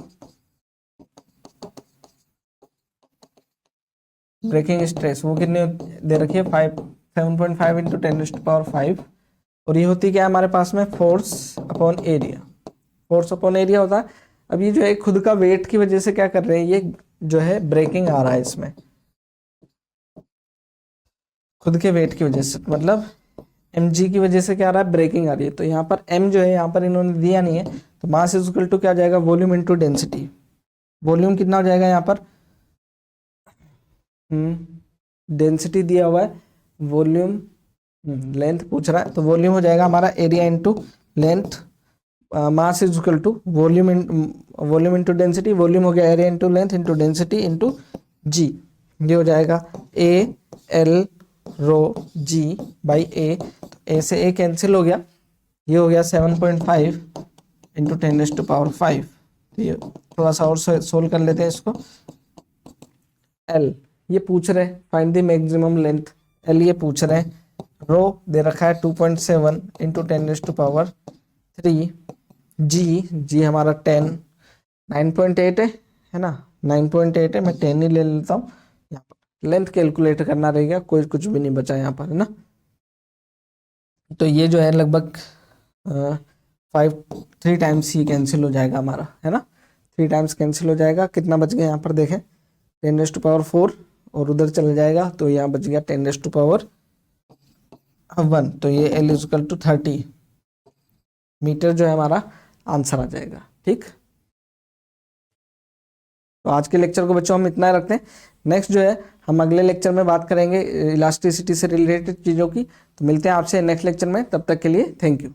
ब्रेकिंग स्ट्रेस वो कितने दे रखी है 7.5 इंटू 10⁻⁵, और ये होती क्या है हमारे पास में force upon area, force upon area होता है। अब ये जो है खुद का वेट की वजह से क्या कर रहे हैं, ये जो है ब्रेकिंग आ रहा है इसमें, खुद के वेट की वजह से, मतलब mg की वजह से क्या आ रहा है, ब्रेकिंग आ रही है। तो यहाँ पर m जो है यहाँ पर इन्होंने दिया नहीं है, तो मास इज इक्वल टू क्या जाएगा, वॉल्यूम इनटू डेंसिटी। वॉल्यूम कितना हो जाएगा यहाँ पर, डेंसिटी दिया हुआ है, वॉल्यूम लेंथ पूछ रहा है, तो वॉल्यूम हो जाएगा हमारा area into length, mass is equal to volume into density, volume हो गया area into length into density into G, ये हो जाएगा A L row ji by ए, तो ए से ए कैंसिल हो गया, ये हो गया 7.5 इंटू 10⁻⁵। तो ये थोड़ा सा और सोल्व कर लेते हैं इसको। एल ये पूछ रहे हैं find the maximum length, L ये पूछ रहे हैं, रो दे रखा है 2.7 इंटू 10⁻³ जी हमारा 9.8 है ना, 9.8 है, मैं 10 ही ले लेता हूँ। यहाँ पर लेंथ कैलकुलेट करना रहेगा, कोई कुछ भी नहीं बचा यहाँ पर है ना। तो ये जो है लगभग 3 टाइम्स ही कैंसिल हो जाएगा हमारा है ना, 3 टाइम्स कैंसिल हो जाएगा। कितना बच गया यहाँ पर देखें 10⁻⁴, और उधर चले जाएगा तो यहाँ बच गया 10⁻⁴ तो ये L is equal to 30 metre जो है हमारा आंसर आ जाएगा। ठीक, तो आज के लेक्चर को बच्चों हम इतना ही रखते हैं। नेक्स्ट जो है हम अगले लेक्चर में बात करेंगे इलास्टिसिटी से रिलेटेड चीज़ों की। तो मिलते हैं आपसे नेक्स्ट लेक्चर में, तब तक के लिए थैंक यू।